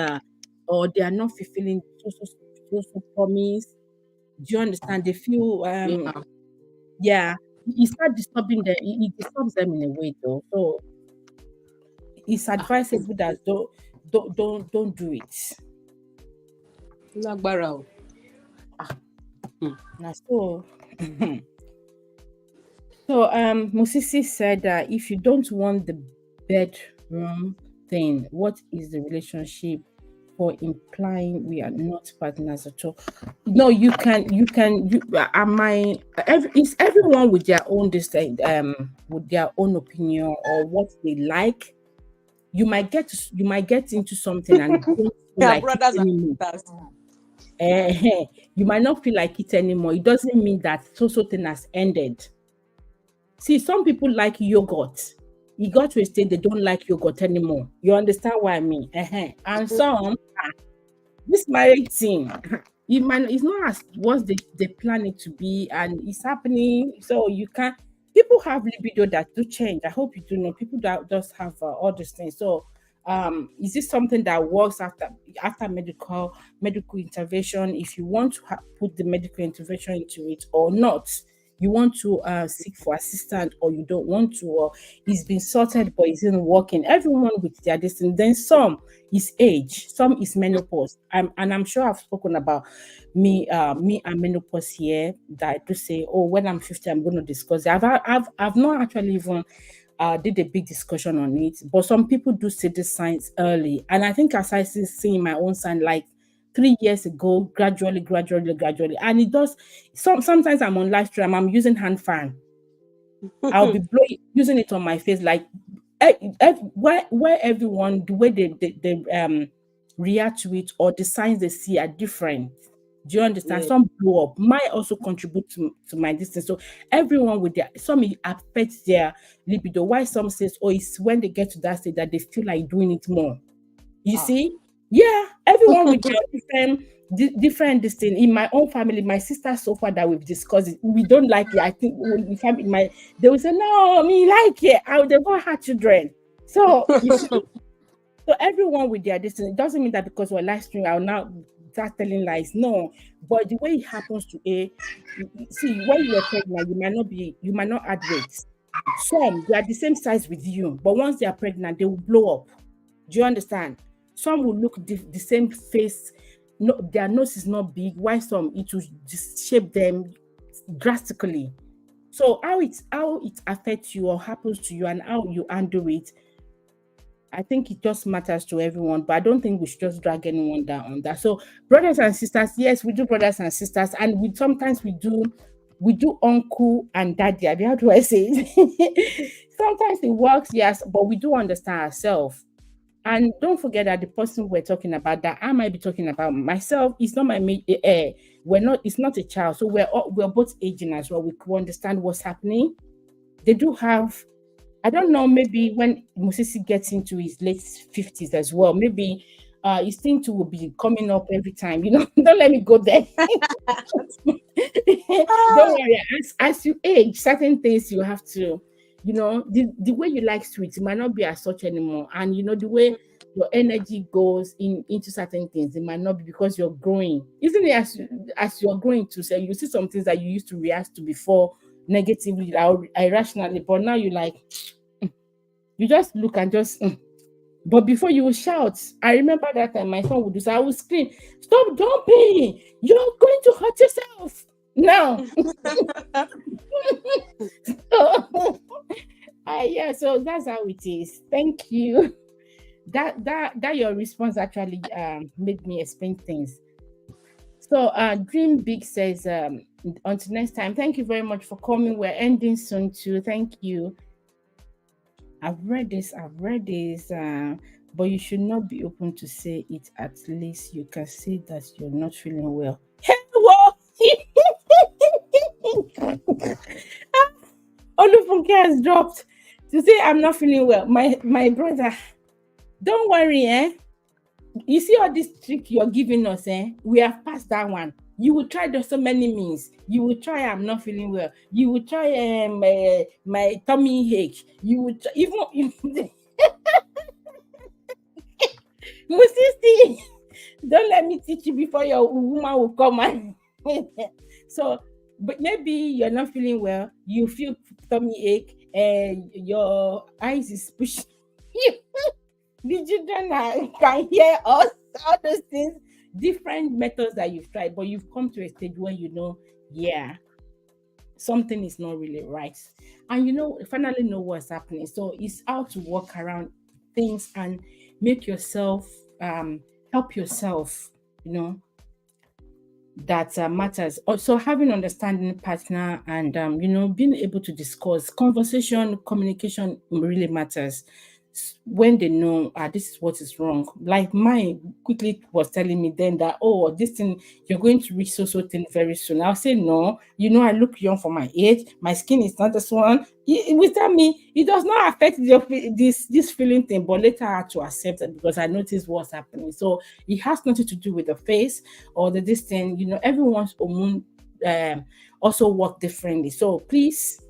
[SPEAKER 1] or they are not fulfilling so promise. Do you understand? They feel yeah, it start disturbing them. It disturbs them in a way though. So it's advisable that don't do it.
[SPEAKER 3] Lágbára o.
[SPEAKER 1] So so Musisi said that if you don't want the bedroom thing, what is the relationship for implying we are not partners at all? No, you am I is everyone with their own with their own opinion or what they like. You might get into something and don't feel like
[SPEAKER 3] Brothers
[SPEAKER 1] it
[SPEAKER 3] and
[SPEAKER 1] anymore.
[SPEAKER 3] sisters.
[SPEAKER 1] You might not feel like it anymore. It doesn't mean that so thing has ended. See, some people like yogurt. You got to a state they don't like yogurt anymore. You understand what I mean? And some, this marriage thing, it's not as what they plan it to be, and it's happening. So you can't. People have libido that do change. I hope you do know. People that just have all these things. So, is this something that works after medical intervention? If you want to put the medical intervention into it or not, you want to seek for assistance or you don't want to, or it's been sorted but it's not working. Everyone with their distance. Then some is age, some is menopause. And I'm sure I've spoken about me and menopause here, that I do say, oh, when I'm 50, I'm going to discuss it. I've not actually even did a big discussion on it, but some people do see the signs early. And I think as I see my own sign, like 3 years ago, gradually, and it does. Sometimes I'm on live stream, I'm using hand fan. I'll be using it on my face, like where everyone, the way they react to it or the signs they see are different. Do you understand?
[SPEAKER 3] Yeah.
[SPEAKER 1] Some blow up, might also contribute to my distance. So everyone with their, some it affects their libido. Why some says, oh, it's when they get to that state that they feel like doing it more. You see? Yeah, everyone with their different this thing. In my own family, my sister so far that we've discussed it, we don't like it. I think in family, they will say, no, me like it. They've all had children. So you see, so everyone with their distance, it doesn't mean that because we're live streaming, I'll now start telling lies. No, but the way it happens to see, when you're pregnant, you might not add weight. Some they are the same size with you, but once they are pregnant, they will blow up. Do you understand? Some will look the same face. No, their nose is not big. Why some it will just shape them drastically. So how it affects you or happens to you and how you handle it, I think it just matters to everyone, but I don't think we should just drag anyone down on that. So, brothers and sisters, yes, we do brothers and sisters, and sometimes we do uncle and daddy. How do I say it? Sometimes it works, yes, but we do understand ourselves. And don't forget that the person we're talking about, that I might be talking about myself, it's not my we're not. It's not a child, so we're both aging as well. We can understand what's happening. They do have, I don't know, maybe when Musisi gets into his late 50s as well, maybe his thing too will be coming up every time. Don't let me go there. Don't worry. As you age, certain things you have to, the way you like sweets, it might not be as such anymore. And the way your energy goes into certain things, it might not be because you're growing. Isn't it as you're growing to say, you see some things that you used to react to before negatively or irrationally, but now you like, you just look and just but before you will shout. I remember that time my son would do so. I would scream, stop jumping, you're going to hurt yourself now. Yeah, so that's how it is. Thank you. That your response actually made me explain things. So Dream Big says, until next time, thank you very much for coming. We're ending soon too. Thank you. I've read this, but you should not be open to say it. At least you can say that you're not feeling well. Hello! Olufunke has dropped to say I'm not feeling well. My brother, don't worry, You see all this trick you're giving us, we have passed that one. You will try so many means. You will try I'm not feeling well. You will try my tummy ache. You will try, even Musisi, don't let me teach you before your woman will come and so, but maybe you're not feeling well. You feel tummy ache and your eyes is pushing. The children can hear us, all those things, different methods that you've tried, but you've come to a stage where something is not really right. And finally know what's happening. So it's how to work around things and make yourself, help yourself, that matters. Also having understanding partner and, being able to discuss conversation, communication really matters. when they know this is what is wrong. Like mine quickly was telling me then that, oh, this thing, you're going to reach so thing very soon. I'll say no, I look young for my age, my skin is not this one. Without me, it does not affect this feeling thing, but later I had to accept it because I noticed what's happening. So it has nothing to do with the face or this thing. Everyone's hormone also work differently. So please,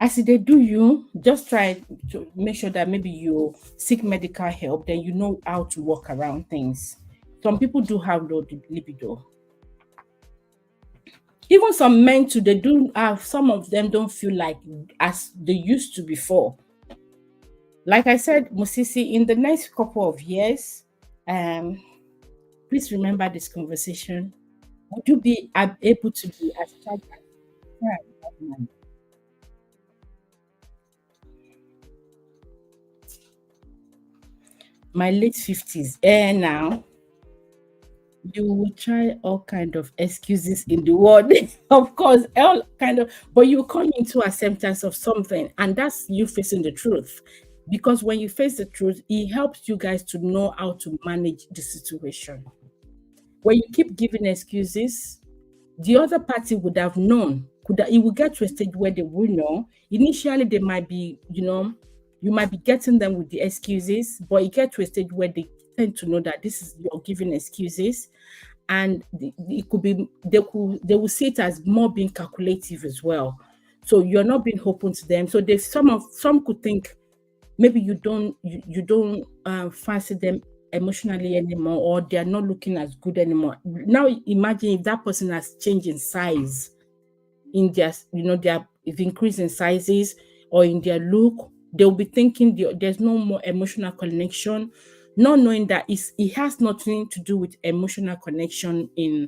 [SPEAKER 1] as they do you, just try to make sure that maybe you seek medical help, then you know how to work around things. Some people do have low libido. Even some men too, they do have, some of them don't feel like as they used to before. Like I said, Musisi, in the next couple of years, please remember this conversation. Would you be able to be as charged as my late 50s? Now you will try all kind of excuses in the world. Of course, all kind of, but you come into acceptance of something, and that's you facing the truth. Because when you face the truth, it helps you guys to know how to manage the situation. When you keep giving excuses, the other party would have known. It will get to a stage where they will know. Initially, they might be, you might be getting them with the excuses, but it gets to a stage where they tend to know that this is, you're giving excuses, and it could be they will see it as more being calculative as well. So you're not being open to them. So there's some could think maybe you don't fancy them emotionally anymore, or they are not looking as good anymore. Now imagine if that person has changed in size, in their, their if increase in sizes or in their look, they'll be thinking there's no more emotional connection, not knowing that it has nothing to do with emotional connection. In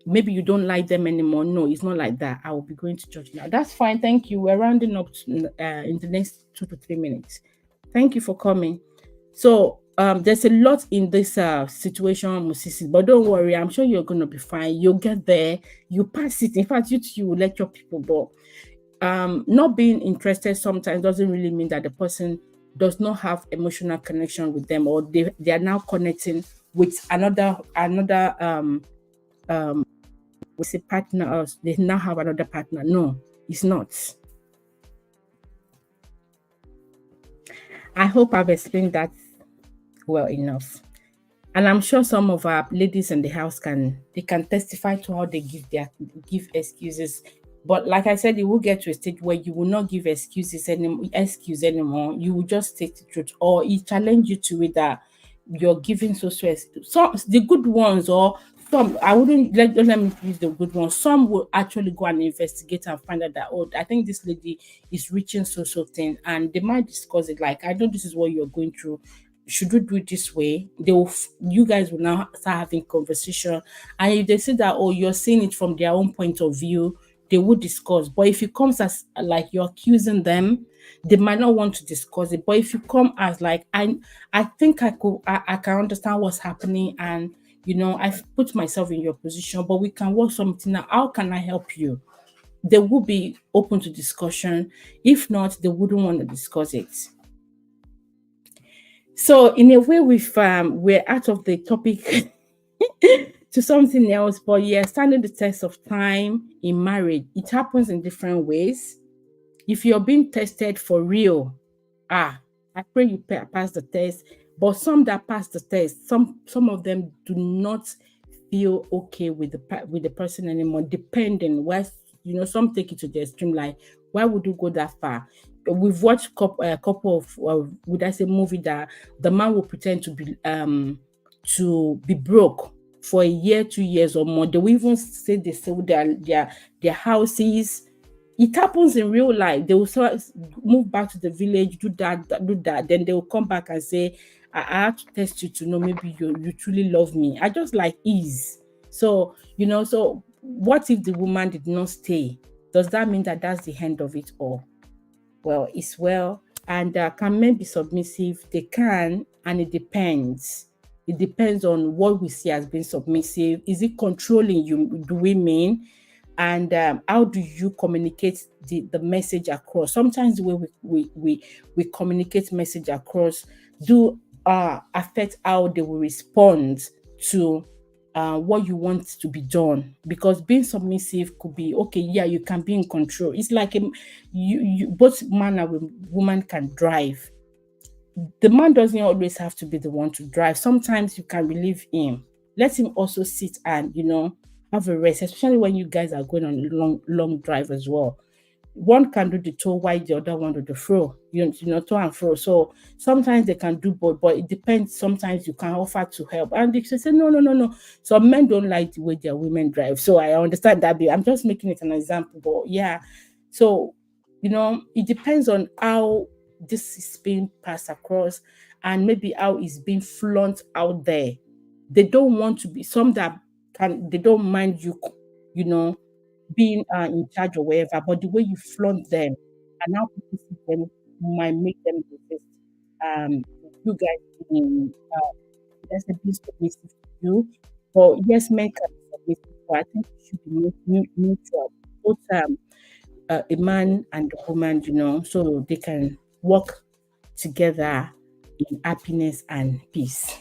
[SPEAKER 1] maybe you don't like them anymore. No, it's not like that. I will be going to church now. That's fine. Thank you. We're rounding up in the next 2 to 3 minutes. Thank you for coming. So there's a lot in this situation, Musisi, but don't worry. I'm sure you're going to be fine. You'll get there. You pass it. In fact, you will let your people go. Not being interested sometimes doesn't really mean that the person does not have emotional connection with them, or they are now connecting with another with a partner, or they now have another partner. No, it's not. I hope I've explained that well enough. And I'm sure some of our ladies in the house can testify to how they give excuses. But like I said, it will get to a stage where you will not give excuse anymore. You will just state the truth, or it challenge you to it that you're giving so the good ones, or some, I wouldn't let me use the good ones. Some will actually go and investigate and find out that, oh, I think this lady is reaching so thing, and they might discuss it. Like, I know this is what you're going through. Should we do it this way? You guys will now start having conversation, and if they say that, oh, you're seeing it from their own point of view, they would discuss. But if it comes as like you're accusing them, they might not want to discuss it. But if you come as like, I think I can understand what's happening, and I've put myself in your position, but we can work something out. How can I help you? They will be open to discussion. If not, they wouldn't want to discuss it. So in a way, we're out of the topic to something else. But yeah, standing the test of time in marriage, it happens in different ways. If you're being tested for real, I pray you pass the test. But some that pass the test, some of them do not feel okay with the person anymore. Depending, why, some take it to the extreme. Like, why would you go that far? We've watched a couple of would I say movie that the man will pretend to be broke for a year, 2 years or more. They will even say they sell their houses. It happens in real life. They will move back to the village, do that. Then they will come back and say, I have to test you to know maybe you truly love me. I just like ease. So, so what if the woman did not stay? Does that mean that that's the end of it all? Well, it's well. And can men be submissive? They can, and it depends. It depends on what we see as being submissive. Is it controlling you? Do we mean? and how do you communicate the message across? Sometimes the way we communicate message across do affect how they will respond to what you want to be done. Because being submissive could be okay, yeah, you can be in control. It's like you both man and woman can drive. The man doesn't always have to be the one to drive. Sometimes you can relieve him. Let him also sit and have a rest, especially when you guys are going on a long drive as well. One can do the tow while the other one do the fro, to and fro. So sometimes they can do both, but it depends. Sometimes you can offer to help, and they say no, no, no, no. So men don't like the way their women drive. So I understand that bit. I'm just making it an example, but yeah. So it depends on how this is being passed across, and maybe how it's being flaunt out there. They don't want to be some that can. They don't mind you know, being in charge or whatever, but the way you flaunt them and how people see them might make them resist. You guys being, let's say, being submissive to you. But yes, men can be submissive, but I think it should be mutual. Both a man and a woman, so they can work together in happiness and peace.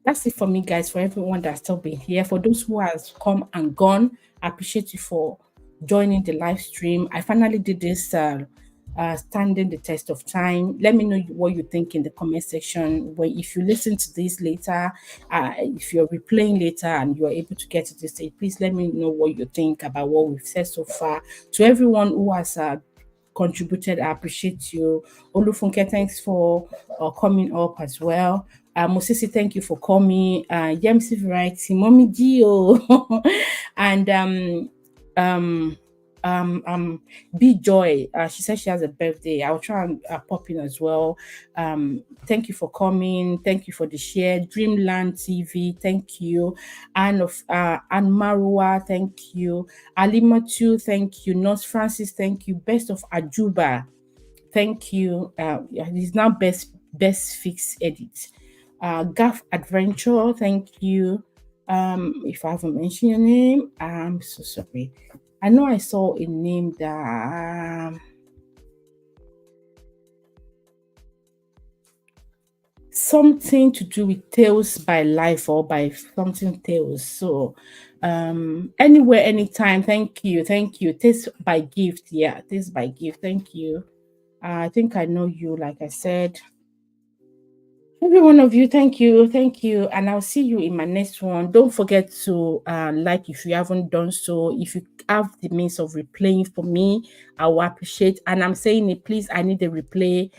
[SPEAKER 1] That's it for me, guys. For everyone that's still been here, for those who has come and gone, I appreciate you for joining the live stream. I finally did this standing the test of time. Let me know what you think in the comment section. If you listen to this later, if you're replaying later and you're able to get to this stage, please let me know what you think about what we've said so far. To everyone who has contributed, I appreciate you. Olufunke, thanks for coming up as well. Mosisi, thank you for coming. Yemsi Variety, Mommy Gio, and B Joy. She says she has a birthday. I'll try and pop in as well. Thank you for coming. Thank you for the share. Dreamland TV, thank you. And Marua, thank you. Alimatu, thank you. Nurse Francis, thank you. Best of Ajuba, thank you. He's now best fix edit. Gaff Adventure, thank you. If I haven't mentioned your name, I'm so sorry. I know I saw a name that something to do with Tales by Life or by something Tales. So anywhere, anytime, thank you. Taste by Gift, yeah, Taste by Gift, thank you. I think I know you, like I said. Every one of you, thank you, and I'll see you in my next one. Don't forget to like if you haven't done so. If you have the means of replaying for me, I will appreciate. And I'm saying it, please, I need a replay,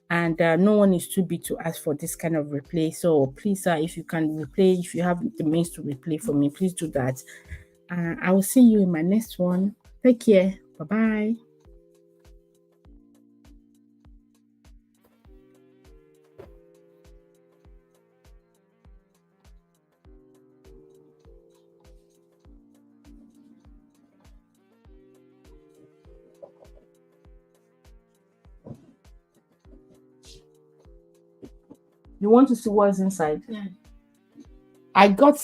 [SPEAKER 1] and no one is too big to ask for this kind of replay. So please, if you can replay, if you have the means to replay for me, please do that. I will see you in my next one. Take care. Bye bye. You want to see what's inside? Yeah. I got